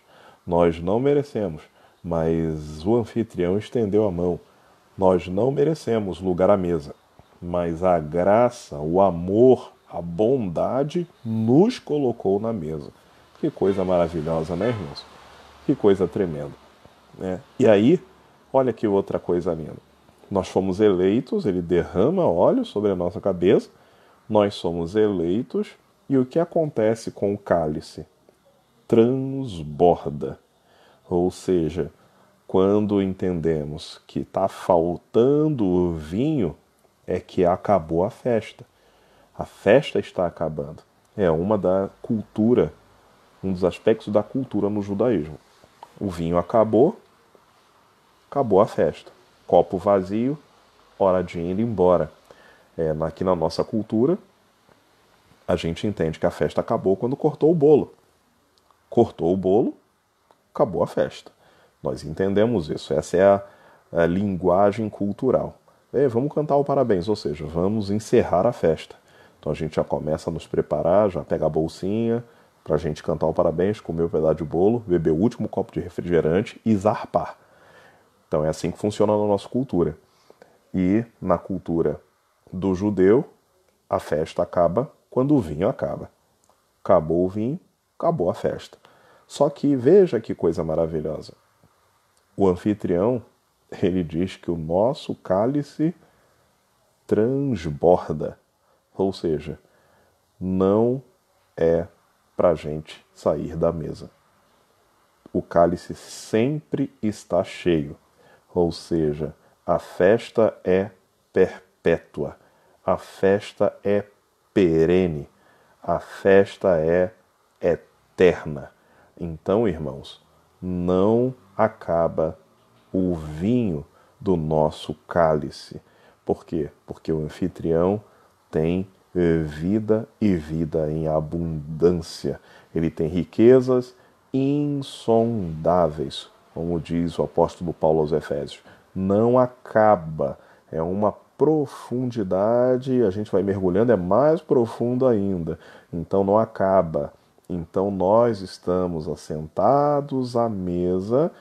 Nós não merecemos, mas o anfitrião estendeu a mão. Nós não merecemos lugar à mesa, mas a graça, o amor, a bondade nos colocou na mesa. Que coisa maravilhosa, né, irmãos? Que coisa tremenda, né? E aí, olha que outra coisa linda. Nós fomos eleitos, ele derrama óleo sobre a nossa cabeça, nós somos eleitos, e o que acontece com o cálice? Transborda. Ou seja, quando entendemos que está faltando o vinho, é que acabou a festa. A festa está acabando. É uma da cultura, um dos aspectos da cultura no judaísmo. O vinho acabou, acabou a festa. Copo vazio, hora de ir embora. Aqui na nossa cultura, a gente entende que a festa acabou quando cortou o bolo. Cortou o bolo, acabou a festa. Nós entendemos isso. Essa é a linguagem cultural. Vamos cantar o parabéns, ou seja, vamos encerrar a festa. Então a gente já começa a nos preparar, já pega a bolsinha para a gente cantar o parabéns, comer o pedaço de bolo, beber o último copo de refrigerante e zarpar. Então é assim que funciona na nossa cultura. E na cultura do judeu, a festa acaba quando o vinho acaba. Acabou o vinho, acabou a festa. Só que veja que coisa maravilhosa. O anfitrião, ele diz que o nosso cálice transborda. Ou seja, não é para a gente sair da mesa. O cálice sempre está cheio. Ou seja, a festa é perpétua. A festa é perene. A festa é eterna. Então, irmãos, não acaba o vinho do nosso cálice. Por quê? Porque o anfitrião tem vida e vida em abundância. Ele tem riquezas insondáveis, como diz o apóstolo Paulo aos Efésios. Não acaba. É uma profundidade, a gente vai mergulhando, é mais profundo ainda. Então não acaba. Então nós estamos assentados à mesa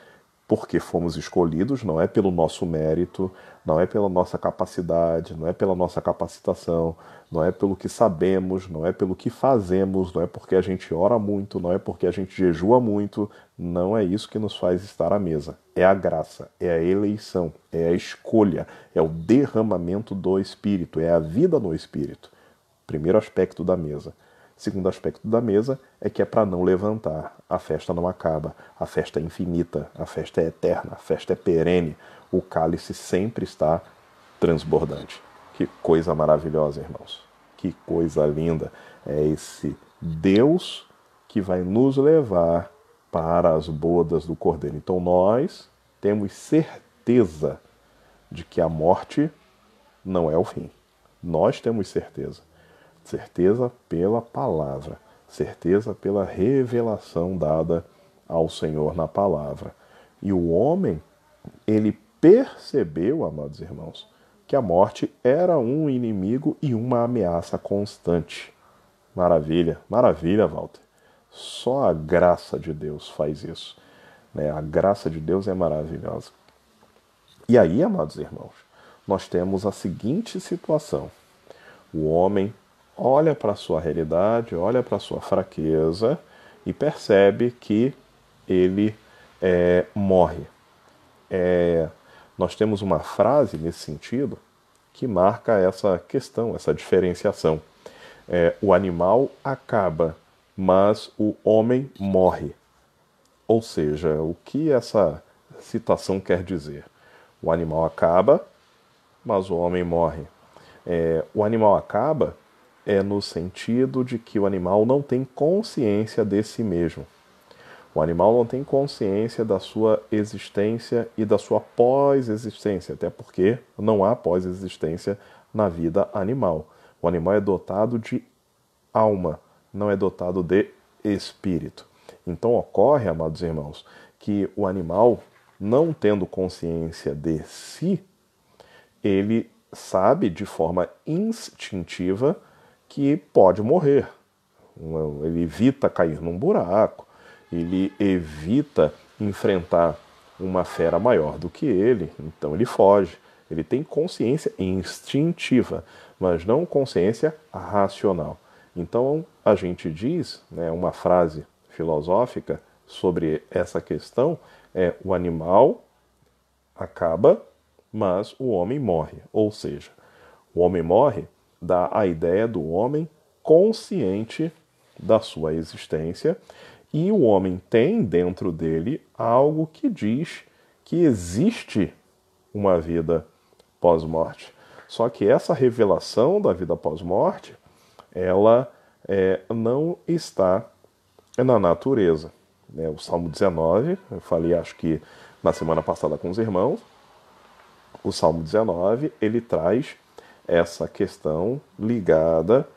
porque fomos escolhidos, não é pelo nosso mérito, não é pela nossa capacidade, não é pela nossa capacitação, não é pelo que sabemos, não é pelo que fazemos, não é porque a gente ora muito, não é porque a gente jejua muito, não é isso que nos faz estar à mesa. É a graça, é a eleição, é a escolha, é o derramamento do Espírito, é a vida no Espírito. Primeiro aspecto da mesa. Segundo aspecto da mesa é que é para não levantar. A festa não acaba. A festa é infinita. A festa é eterna. A festa é perene. O cálice sempre está transbordante. Que coisa maravilhosa, irmãos. Que coisa linda. É esse Deus que vai nos levar para as bodas do Cordeiro. Então nós temos certeza de que a morte não é o fim. Nós temos certeza. Certeza pela palavra, certeza pela revelação dada ao Senhor na palavra. E o homem, ele percebeu, amados irmãos, que a morte era um inimigo e uma ameaça constante. Maravilha, maravilha, Walter. Só a graça de Deus faz isso, né? A graça de Deus é maravilhosa. E aí, amados irmãos, nós temos a seguinte situação. O homem olha para a sua realidade, olha para a sua fraqueza e percebe que ele morre. Nós temos uma frase nesse sentido que marca essa questão, essa diferenciação. O animal acaba, mas o homem morre. Ou seja, o que essa citação quer dizer? O animal acaba, mas o homem morre. O animal acaba no sentido de que o animal não tem consciência de si mesmo. O animal não tem consciência da sua existência e da sua pós-existência, até porque não há pós-existência na vida animal. O animal é dotado de alma, não é dotado de espírito. Então ocorre, amados irmãos, que o animal, não tendo consciência de si, ele sabe de forma instintiva que pode morrer. Ele evita cair num buraco, ele evita enfrentar uma fera maior do que ele, então ele foge. Ele tem consciência instintiva, mas não consciência racional. Então a gente diz, né, uma frase filosófica sobre essa questão é: o animal acaba, mas o homem morre. Ou seja, o homem morre dá a ideia do homem consciente da sua existência, e o homem tem dentro dele algo que diz que existe uma vida pós-morte. Só que essa revelação da vida pós-morte, ela não está na natureza. O Salmo 19, eu falei acho que na semana passada com os irmãos, o Salmo 19, ele traz essa questão ligada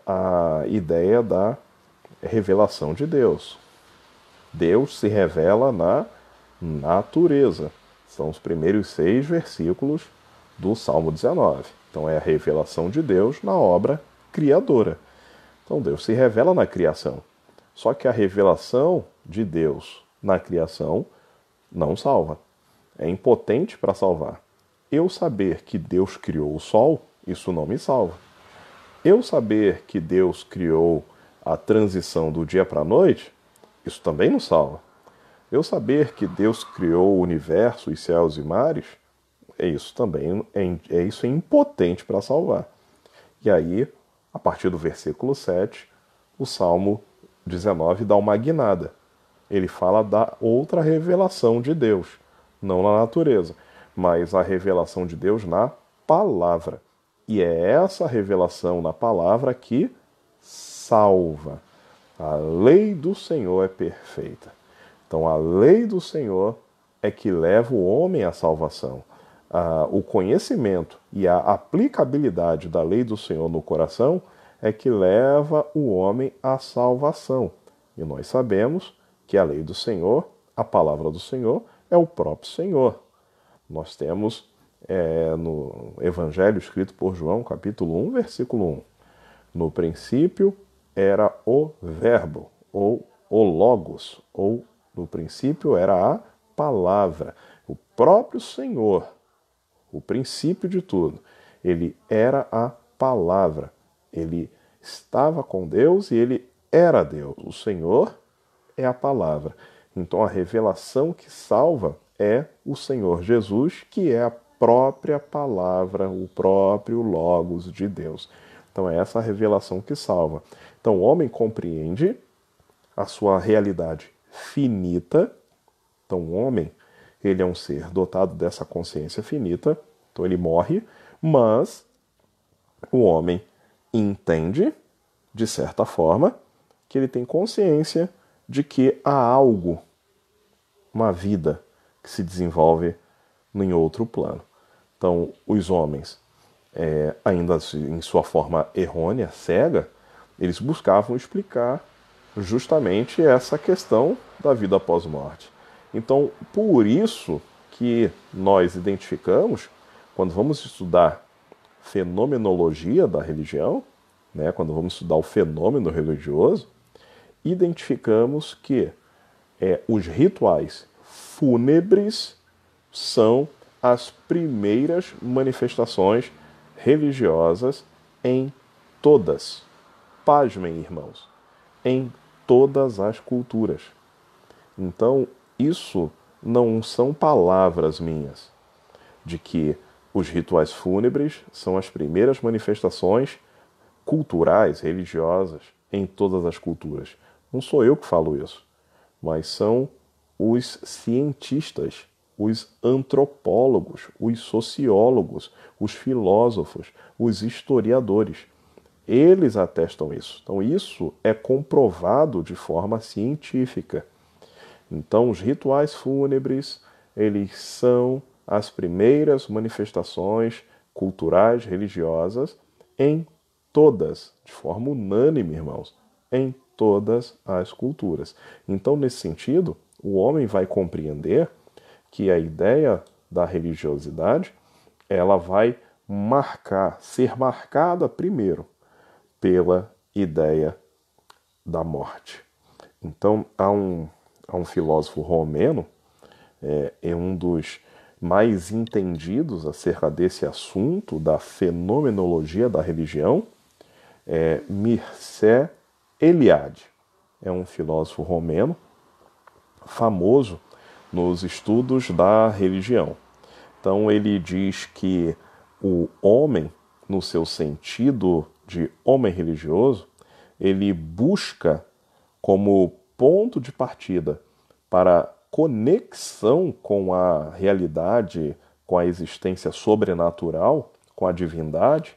à ideia da revelação de Deus. Deus se revela na natureza. São os primeiros 6 versículos do Salmo 19. Então é a revelação de Deus na obra criadora. Então Deus se revela na criação. Só que a revelação de Deus na criação não salva. É impotente para salvar. Eu saber que Deus criou o sol, isso não me salva. Eu saber que Deus criou a transição do dia para a noite, isso também não salva. Eu saber que Deus criou o universo, os céus e mares, isso também isso é impotente para salvar. E aí, a partir do versículo 7, o Salmo 19 dá uma guinada. Ele fala da outra revelação de Deus, não na natureza, mas a revelação de Deus na palavra. E é essa revelação na palavra que salva. A lei do Senhor é perfeita. Então a lei do Senhor é que leva o homem à salvação. O conhecimento e a aplicabilidade da lei do Senhor no coração é que leva o homem à salvação. E nós sabemos que a lei do Senhor, a palavra do Senhor, é o próprio Senhor. Nós temos no Evangelho escrito por João, capítulo 1, versículo 1. No princípio era o Verbo, ou o Logos, ou no princípio era a palavra. O próprio Senhor, o princípio de tudo, ele era a palavra. Ele estava com Deus e ele era Deus. O Senhor é a palavra. Então a revelação que salva é o Senhor Jesus, que é a própria palavra, o próprio Logos de Deus. Então é essa revelação que salva. Então o homem compreende a sua realidade finita. Então o homem, ele é um ser dotado dessa consciência finita. Então ele morre, mas o homem entende, de certa forma, que ele tem consciência de que há algo, uma vida que se desenvolve em outro plano. Então, os homens, ainda em sua forma errônea, cega, eles buscavam explicar justamente essa questão da vida após morte. Então, por isso que nós identificamos, quando vamos estudar fenomenologia da religião, né, quando vamos estudar o fenômeno religioso, identificamos que os rituais fúnebres são as primeiras manifestações religiosas em todas, pasmem, irmãos, em todas as culturas. Então, isso não são palavras minhas, de que os rituais fúnebres são as primeiras manifestações culturais, religiosas, em todas as culturas. Não sou eu que falo isso, mas são os cientistas, os antropólogos, os sociólogos, os filósofos, os historiadores. Eles atestam isso. Então isso é comprovado de forma científica. Então, os rituais fúnebres, eles são as primeiras manifestações culturais, religiosas, em todas, de forma unânime, irmãos, em todas as culturas. Então, nesse sentido, o homem vai compreender que a ideia da religiosidade, ela vai ser marcada primeiro pela ideia da morte. Então, há um filósofo romeno, é um dos mais entendidos acerca desse assunto da fenomenologia da religião, Mircea Eliade. É um filósofo romeno famoso nos estudos da religião. Então ele diz que o homem, no seu sentido de homem religioso, ele busca como ponto de partida para conexão com a realidade, com a existência sobrenatural, com a divindade,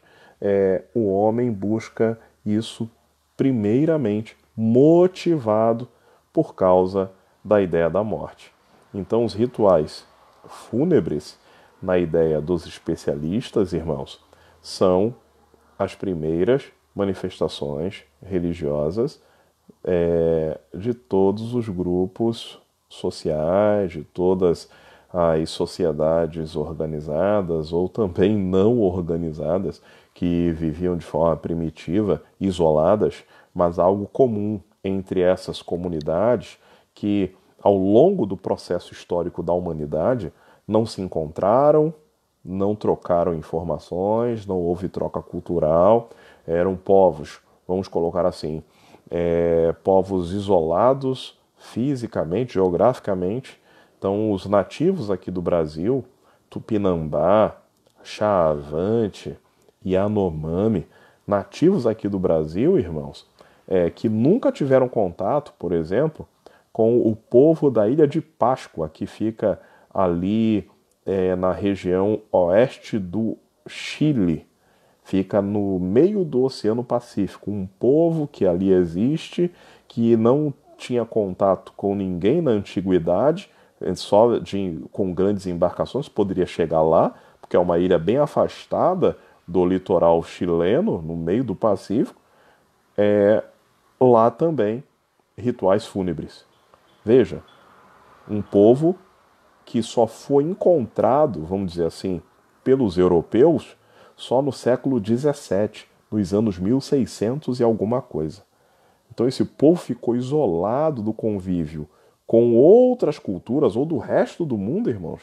o homem busca isso primeiramente motivado por causa da ideia da morte. Então, os rituais fúnebres, na ideia dos especialistas, irmãos, são as primeiras manifestações religiosas de todos os grupos sociais, de todas as sociedades organizadas ou também não organizadas que viviam de forma primitiva, isoladas, mas algo comum entre essas comunidades que, ao longo do processo histórico da humanidade, não se encontraram, não trocaram informações, não houve troca cultural, eram povos, vamos colocar assim, povos isolados fisicamente, geograficamente. Então, os nativos aqui do Brasil, Tupinambá, Xavante, Yanomami, nativos aqui do Brasil, irmãos, que nunca tiveram contato, por exemplo, com o povo da Ilha de Páscoa, que fica ali na região oeste do Chile, fica no meio do Oceano Pacífico, um povo que ali existe, que não tinha contato com ninguém na antiguidade, com grandes embarcações, poderia chegar lá, porque é uma ilha bem afastada do litoral chileno, no meio do Pacífico, lá também rituais fúnebres. Veja, um povo que só foi encontrado, vamos dizer assim, pelos europeus só no século XVII, nos anos 1600 e alguma coisa. Então esse povo ficou isolado do convívio com outras culturas ou do resto do mundo, irmãos,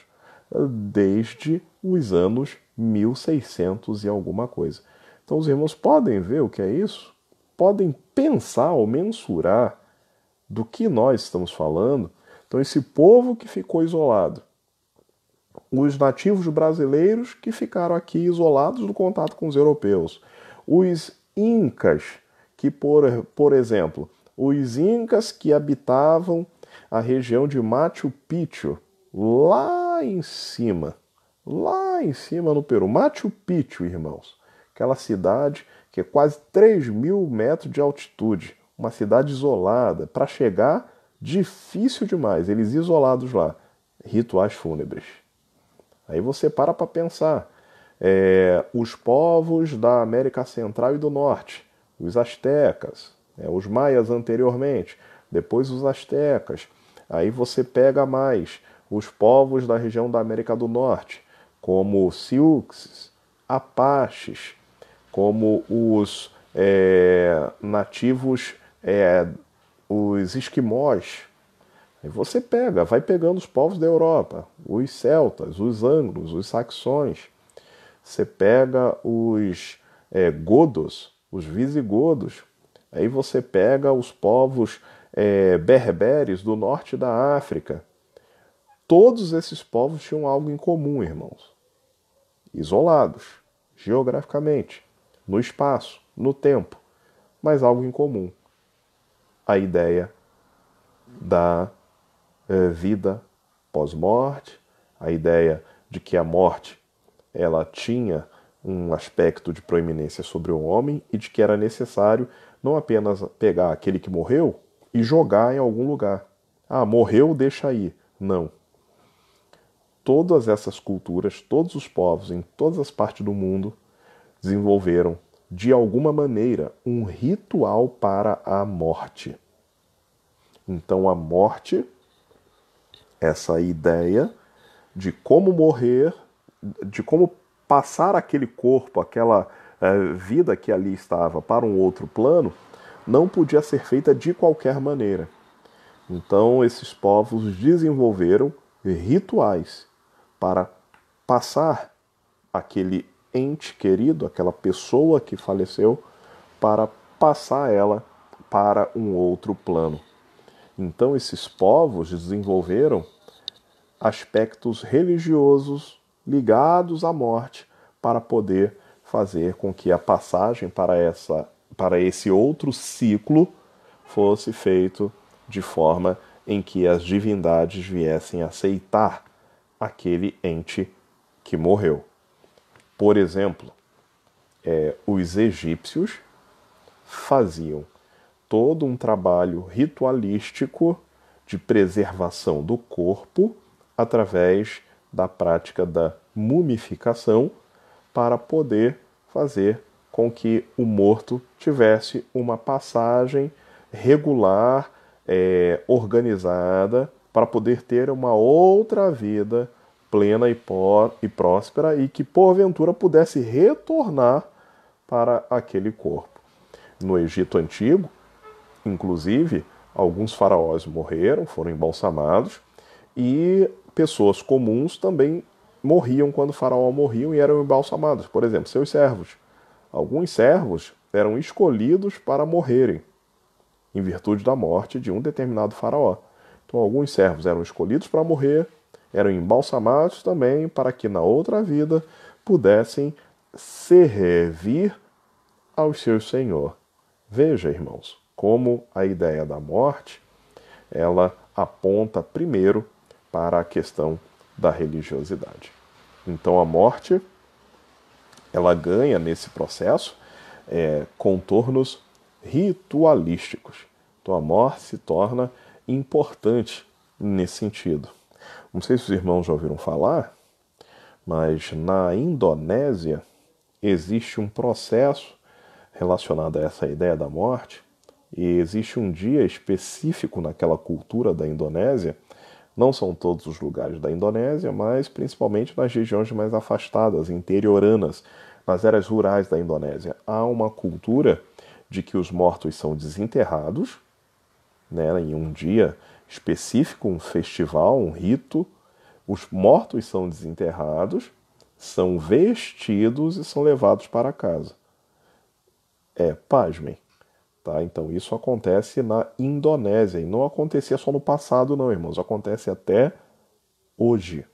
desde os anos 1600 e alguma coisa. Então os irmãos podem ver o que é isso? Podem pensar ou mensurar do que nós estamos falando. Então esse povo que ficou isolado, os nativos brasileiros que ficaram aqui isolados do contato com os europeus, os incas, que por exemplo, os incas que habitavam a região de Machu Picchu, lá em cima no Peru, Machu Picchu, irmãos, aquela cidade que é quase 3.000 metros de altitude, uma cidade isolada, para chegar difícil demais, eles isolados lá, rituais fúnebres. Aí você para pensar, os povos da América Central e do Norte, os astecas, os maias anteriormente, depois os astecas. Aí você pega mais os povos da região da América do Norte, como Siouxes, Apaches, como os nativos, os esquimós. Aí você vai pegando os povos da Europa, os celtas, os anglos, os saxões. Você pega os godos, os visigodos. Aí você pega os povos berberes do norte da África. Todos esses povos tinham algo em comum, irmãos. Isolados, geograficamente, no espaço, no tempo, mas algo em comum. A ideia da vida pós-morte, a ideia de que a morte ela tinha um aspecto de proeminência sobre o homem e de que era necessário não apenas pegar aquele que morreu e jogar em algum lugar. Ah, morreu, deixa aí. Não. Todas essas culturas, todos os povos em todas as partes do mundo desenvolveram, de alguma maneira, um ritual para a morte. Então, a morte, essa ideia de como morrer, de como passar aquele corpo, aquela vida que ali estava para um outro plano, não podia ser feita de qualquer maneira. Então, esses povos desenvolveram rituais para passar aquele ente querido, aquela pessoa que faleceu, para passar ela para um outro plano. Então, esses povos desenvolveram aspectos religiosos ligados à morte para poder fazer com que a passagem para esse outro ciclo fosse feito de forma em que as divindades viessem aceitar aquele ente que morreu. Por exemplo, os egípcios faziam todo um trabalho ritualístico de preservação do corpo através da prática da mumificação para poder fazer com que o morto tivesse uma passagem regular, organizada, para poder ter uma outra vida plena e próspera e que porventura pudesse retornar para aquele corpo. No Egito Antigo, inclusive, alguns faraós morreram, foram embalsamados, e pessoas comuns também morriam quando o faraó morriam e eram embalsamados. Por exemplo, seus servos. Alguns servos eram escolhidos para morrerem, em virtude da morte de um determinado faraó. Então, alguns servos eram escolhidos para morrer, eram embalsamados também para que na outra vida pudessem servir ao seu Senhor. Veja, irmãos, como a ideia da morte, ela aponta primeiro para a questão da religiosidade. Então a morte, ela ganha nesse processo contornos ritualísticos. Então a morte se torna importante nesse sentido. Não sei se os irmãos já ouviram falar, mas na Indonésia existe um processo relacionado a essa ideia da morte, e existe um dia específico naquela cultura da Indonésia. Não são todos os lugares da Indonésia, mas principalmente nas regiões mais afastadas, interioranas, nas áreas rurais da Indonésia. Há uma cultura de que os mortos são desenterrados, né, em um dia específico, um festival, um rito. Os mortos são desenterrados, são vestidos e são levados para casa. Pasmem. Tá? Então isso acontece na Indonésia, e não acontecia só no passado não, irmãos, acontece até hoje.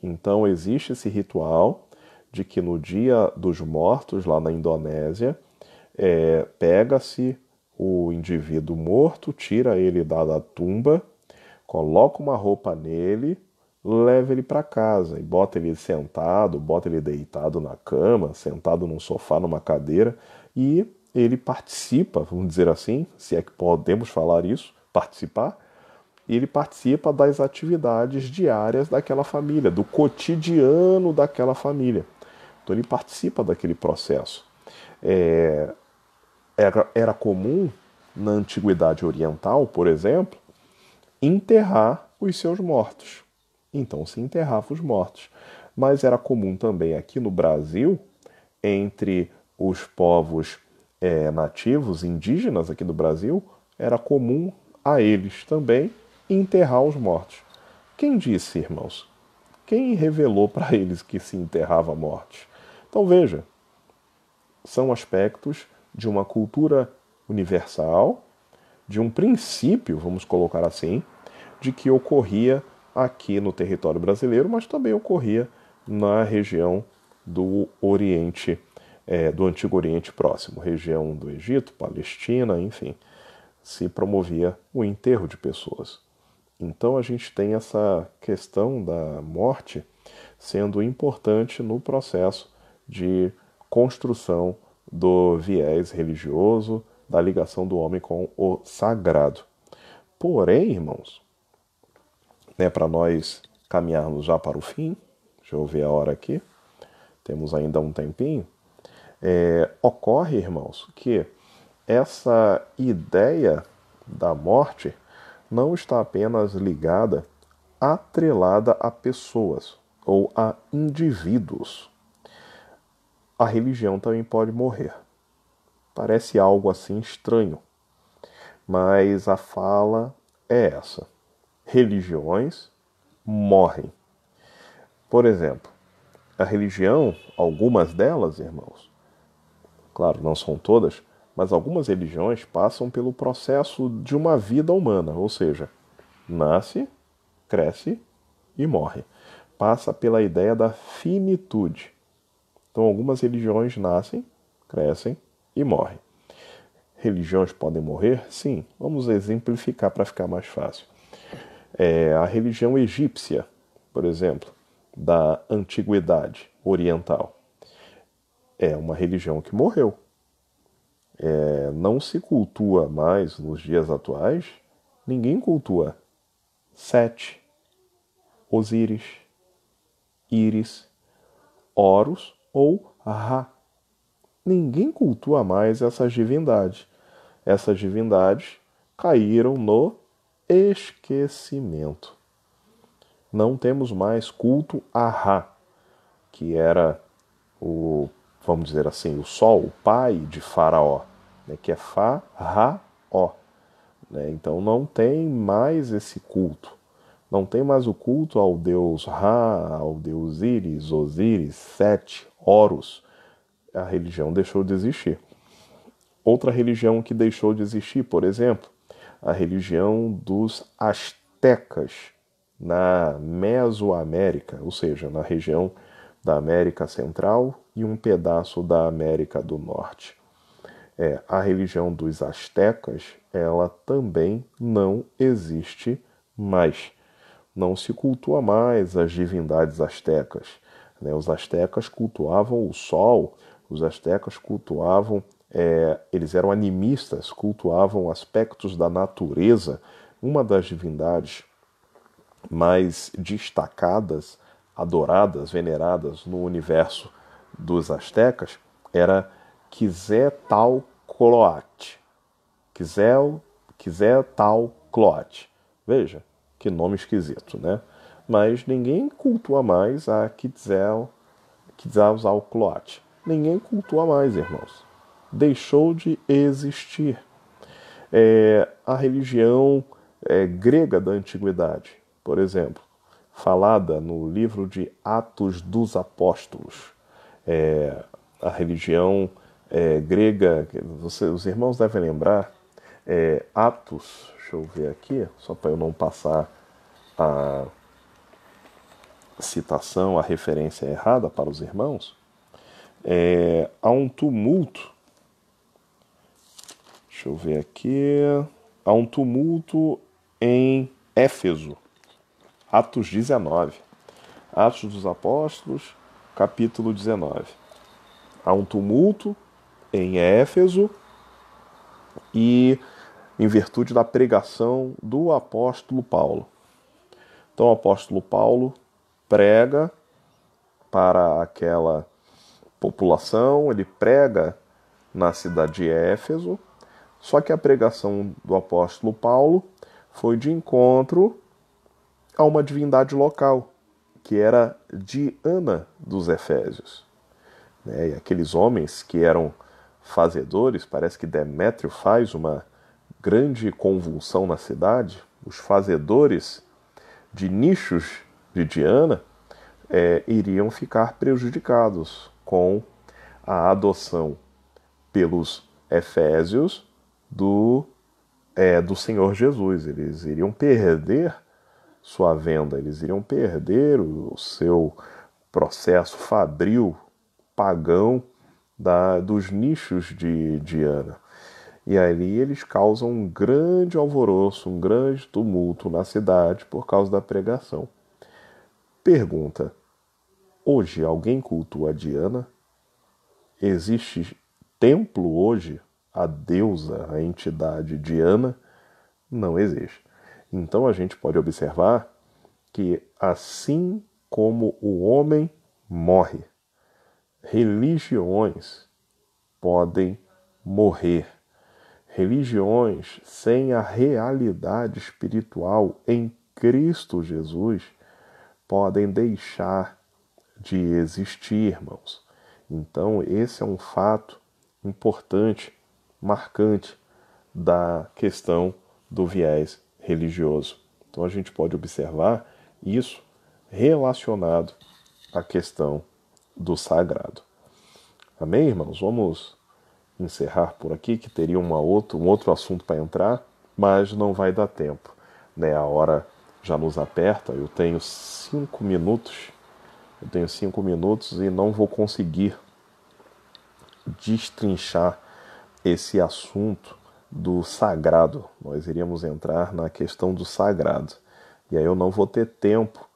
Então existe esse ritual de que no dia dos mortos, lá na Indonésia, pega-se o indivíduo morto, tira ele da tumba, coloca uma roupa nele, leva ele para casa e bota ele sentado, bota ele deitado na cama, sentado num sofá, numa cadeira, e ele participa, vamos dizer assim, se é que podemos falar isso, participar, e ele participa das atividades diárias daquela família, do cotidiano daquela família. Então ele participa daquele processo. Era comum, na Antiguidade Oriental, por exemplo, enterrar os seus mortos. Então se enterrava os mortos. Mas era comum também aqui no Brasil, entre os povos nativos, indígenas aqui do Brasil, era comum a eles também enterrar os mortos. Quem disse, irmãos? Quem revelou para eles que se enterrava mortos? Então veja, são aspectos de uma cultura universal, de um princípio, vamos colocar assim, de que ocorria aqui no território brasileiro, mas também ocorria na região do Oriente, do Antigo Oriente Próximo, região do Egito, Palestina, enfim, se promovia o enterro de pessoas. Então a gente tem essa questão da morte sendo importante no processo de construção do viés religioso, da ligação do homem com o sagrado. Porém, irmãos, né, para nós caminharmos já para o fim. Deixa eu ver a hora aqui. Temos ainda um tempinho. Ocorre, irmãos, que essa ideia da morte não está apenas ligada, atrelada a pessoas ou a indivíduos. A religião também pode morrer. Parece algo assim estranho, mas a fala é essa: religiões morrem. Por exemplo, a religião, algumas delas, irmãos, claro, não são todas, mas algumas religiões passam pelo processo de uma vida humana, ou seja, nasce, cresce e morre. Passa pela ideia da finitude. Então, algumas religiões nascem, crescem e morrem. Religiões podem morrer? Sim. Vamos exemplificar para ficar mais fácil. A religião egípcia, por exemplo, da antiguidade oriental, é uma religião que morreu. Não se cultua mais nos dias atuais, ninguém cultua Sete, Osíris, Íris, Horus ou Ra. Ninguém cultua mais essas divindades. Essas divindades caíram no esquecimento. Não temos mais culto a Ra, que era o, vamos dizer assim, o sol, o pai de Faraó, né, que é Fa-Ra-Ó. Né? Então não tem mais esse culto. Não tem mais o culto ao deus Ra, ao deus Íris, Osíris, Sete, Horus. A religião deixou de existir. Outra religião que deixou de existir, por exemplo, a religião dos astecas na Mesoamérica, ou seja, na região da América Central e um pedaço da América do Norte. A religião dos astecas, ela também não existe mais. Não se cultua mais as divindades astecas. Né? Os astecas cultuavam o sol, os astecas cultuavam, eles eram animistas, cultuavam aspectos da natureza. Uma das divindades mais destacadas, adoradas, veneradas no universo dos astecas era Quetzalcoatl. Quetzalcoatl. Veja, que nome esquisito, né? Mas ninguém cultua mais a Quetzalcoatl. Ninguém cultua mais, irmãos. Deixou de existir. A religião grega da antiguidade, por exemplo, falada no livro de Atos dos Apóstolos. A religião grega, os irmãos devem lembrar, Atos, deixa eu ver aqui, só para eu não passar a citação, a referência errada para os irmãos. Há um tumulto, deixa eu ver aqui, há um tumulto em Éfeso, Atos 19, Atos dos Apóstolos, capítulo 19. Há um tumulto em Éfeso e em virtude da pregação do apóstolo Paulo. Então o apóstolo Paulo prega para aquela população, ele prega na cidade de Éfeso, só que a pregação do apóstolo Paulo foi de encontro a uma divindade local, que era Diana dos Efésios. E aqueles homens que eram fazedores, parece que Demétrio faz uma grande convulsão na cidade, os fazedores de nichos de Diana iriam ficar prejudicados com a adoção pelos Efésios do Senhor Jesus. Eles iriam perder sua venda, eles iriam perder o seu processo fabril, pagão dos nichos de Diana. E ali eles causam um grande alvoroço, um grande tumulto na cidade por causa da pregação. Pergunta: hoje alguém cultua a Diana? Existe templo hoje à deusa, à entidade Diana? Não existe. Então a gente pode observar que assim como o homem morre, religiões podem morrer. Religiões sem a realidade espiritual em Cristo Jesus podem deixar de existir, irmãos. Então, esse é um fato importante, marcante da questão do viés religioso. Então, a gente pode observar isso relacionado à questão do sagrado. Amém, irmãos? Vamos encerrar por aqui, que teria um outro assunto para entrar, mas não vai dar tempo, né? A hora já nos aperta, eu tenho 5 minutos e não vou conseguir destrinchar esse assunto do sagrado. Nós iríamos entrar na questão do sagrado, e aí eu não vou ter tempo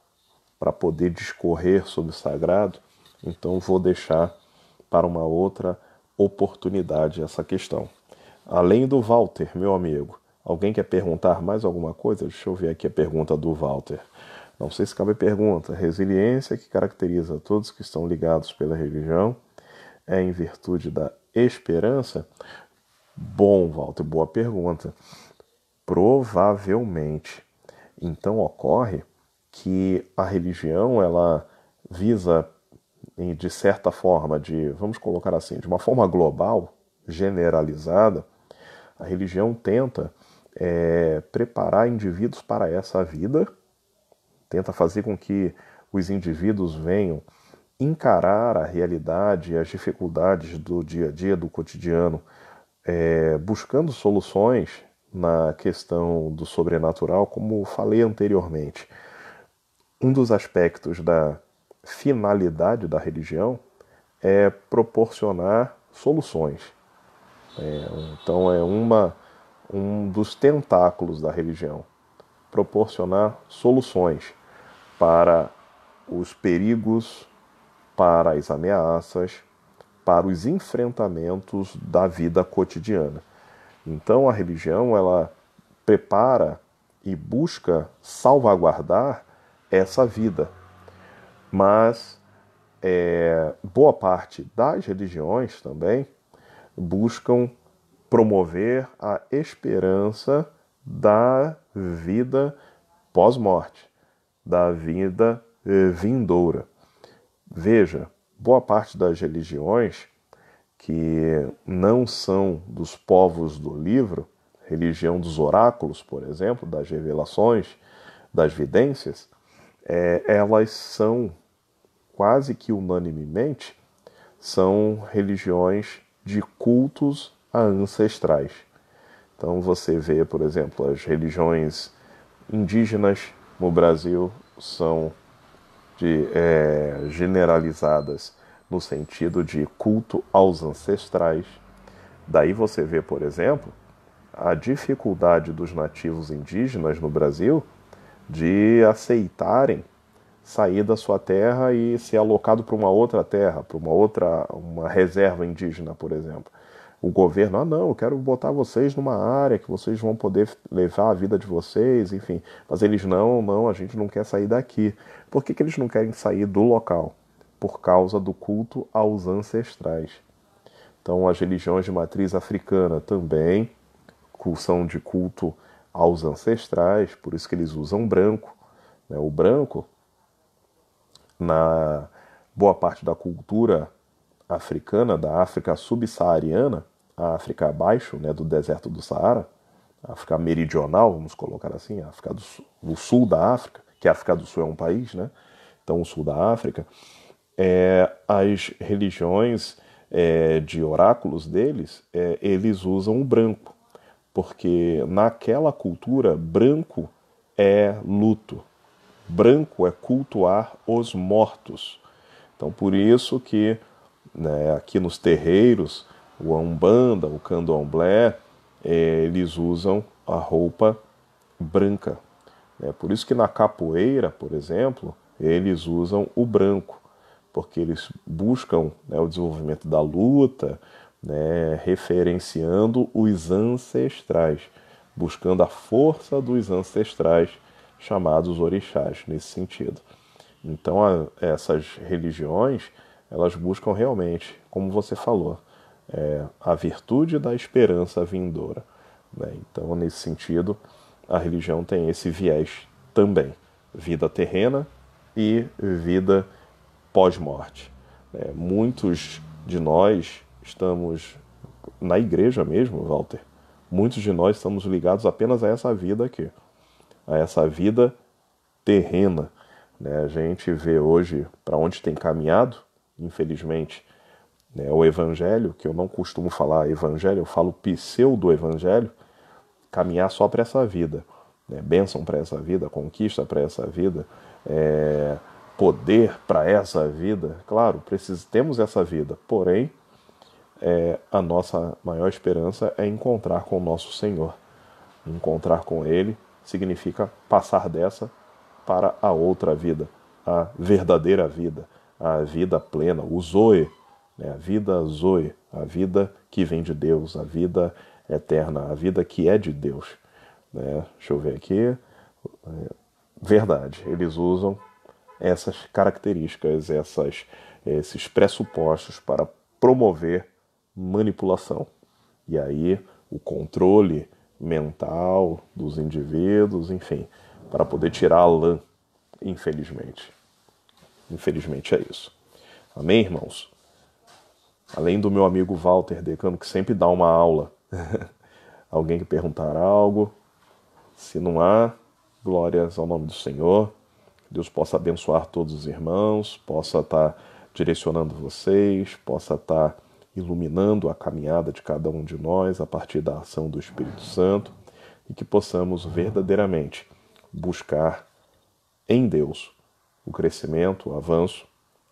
para poder discorrer sobre o sagrado, então vou deixar para uma outra oportunidade essa questão. Além do Walter, meu amigo, alguém quer perguntar mais alguma coisa? Deixa eu ver aqui a pergunta do Walter. Não sei se cabe pergunta. Resiliência que caracteriza todos que estão ligados pela religião é em virtude da esperança? Bom, Walter, boa pergunta. Provavelmente. Então ocorre que a religião, ela visa, de certa forma, vamos colocar assim, de uma forma global, generalizada, a religião tenta preparar indivíduos para essa vida, tenta fazer com que os indivíduos venham encarar a realidade e as dificuldades do dia a dia, do cotidiano, buscando soluções na questão do sobrenatural, como falei anteriormente. Um dos aspectos da finalidade da religião é proporcionar soluções. Então é um dos tentáculos da religião, proporcionar soluções para os perigos, para as ameaças, para os enfrentamentos da vida cotidiana. Então a religião, ela prepara e busca salvaguardar essa vida. Mas boa parte das religiões também buscam promover a esperança da vida pós-morte, da vida vindoura. Veja, boa parte das religiões que não são dos povos do livro, religião dos oráculos, por exemplo, das revelações, das vidências, elas são quase que unanimemente são religiões de cultos a ancestrais. Então você vê, por exemplo, as religiões indígenas no Brasil são generalizadas no sentido de culto aos ancestrais. Daí você vê, por exemplo, a dificuldade dos nativos indígenas no Brasil de aceitarem sair da sua terra e ser alocado para uma outra terra, para uma reserva indígena, por exemplo. O governo, não, eu quero botar vocês numa área que vocês vão poder levar a vida de vocês, enfim. Mas eles, não, a gente não quer sair daqui. Por que eles não querem sair do local? Por causa do culto aos ancestrais. Então, as religiões de matriz africana também são de culto aos ancestrais, por isso que eles usam branco. O branco, na boa parte da cultura africana, da África subsaariana, a África abaixo, do deserto do Saara, a África meridional, vamos colocar assim, a África o sul da África, que a África do Sul é um país, né? Então o sul da África, as religiões de oráculos deles, eles usam o branco, porque naquela cultura, branco é luto, branco é cultuar os mortos. Então por isso que aqui nos terreiros, o Umbanda, o Candomblé, eles usam a roupa branca. Por isso que na capoeira, por exemplo, eles usam o branco, porque eles buscam o desenvolvimento da luta, referenciando os ancestrais, buscando a força dos ancestrais, chamados orixás nesse sentido. Então, essas religiões, elas buscam realmente, como você falou, a virtude da esperança vindoura, né? Então, nesse sentido, a religião tem esse viés também, vida terrena e vida pós-morte, né? Muitos de nós estamos na igreja mesmo, Walter. Muitos de nós estamos ligados apenas a essa vida aqui, a essa vida terrena, né? A gente vê hoje para onde tem caminhado, infelizmente, né, o evangelho, que eu não costumo falar evangelho, eu falo pseudo-evangelho, caminhar só para essa vida, né? Bênção para essa vida, conquista para essa vida, poder para essa vida. Claro, temos essa vida, porém, a nossa maior esperança é encontrar com o nosso Senhor. Encontrar com Ele significa passar dessa para a outra vida, a verdadeira vida, a vida plena, o Zoe, né? A vida Zoe, a vida que vem de Deus, a vida eterna, a vida que é de Deus, né? Deixa eu ver aqui. Verdade, eles usam essas características, esses pressupostos para promover manipulação. E aí o controle mental dos indivíduos, enfim, para poder tirar a lã, infelizmente. Infelizmente é isso. Amém, irmãos? Além do meu amigo Walter Decano, que sempre dá uma aula, alguém que perguntar algo? Se não há, glórias ao nome do Senhor. Deus possa abençoar todos os irmãos, possa estar direcionando vocês, possa estar iluminando a caminhada de cada um de nós a partir da ação do Espírito Santo e que possamos verdadeiramente buscar em Deus o crescimento, o avanço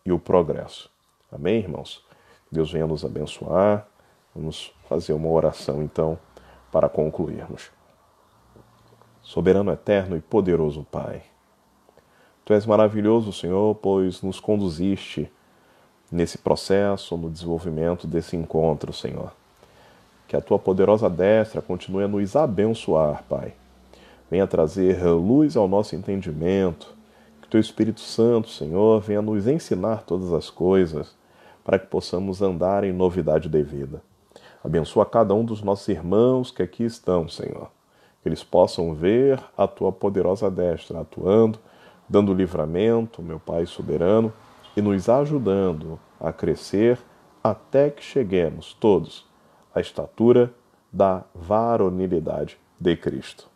e o progresso. Amém, irmãos? Deus venha nos abençoar. Vamos fazer uma oração, então, para concluirmos. Soberano, eterno e poderoso Pai, Tu és maravilhoso, Senhor, pois nos conduziste nesse processo, no desenvolvimento desse encontro, Senhor. Que a Tua poderosa destra continue a nos abençoar, Pai. Venha trazer luz ao nosso entendimento. Que Teu Espírito Santo, Senhor, venha nos ensinar todas as coisas para que possamos andar em novidade de vida. Abençoa cada um dos nossos irmãos que aqui estão, Senhor. Que eles possam ver a Tua poderosa destra atuando, dando livramento, meu Pai soberano, e nos ajudando a crescer até que cheguemos todos à estatura da varonilidade de Cristo.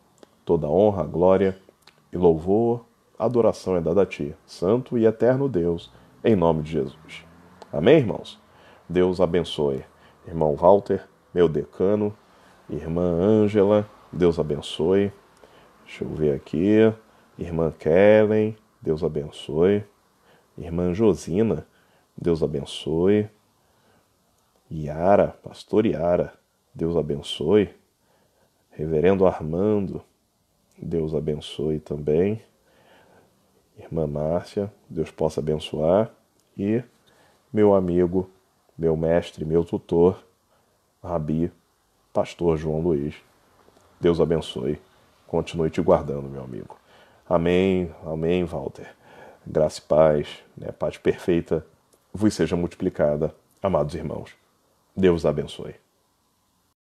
Toda honra, glória e louvor, adoração é dada a Ti, Santo e eterno Deus, em nome de Jesus. Amém, irmãos? Deus abençoe. Irmão Walter, meu decano, irmã Ângela, Deus abençoe. Deixa eu ver aqui. Irmã Kellen, Deus abençoe. Irmã Josina, Deus abençoe. Yara, pastor Yara, Deus abençoe. Reverendo Armando, Deus abençoe também. Irmã Márcia, Deus possa abençoar. E meu amigo, meu mestre, meu tutor, Rabi, pastor João Luiz. Deus abençoe. Continue te guardando, meu amigo. Amém, amém, Walter. Graça e paz, né? Paz perfeita vos seja multiplicada, amados irmãos. Deus abençoe.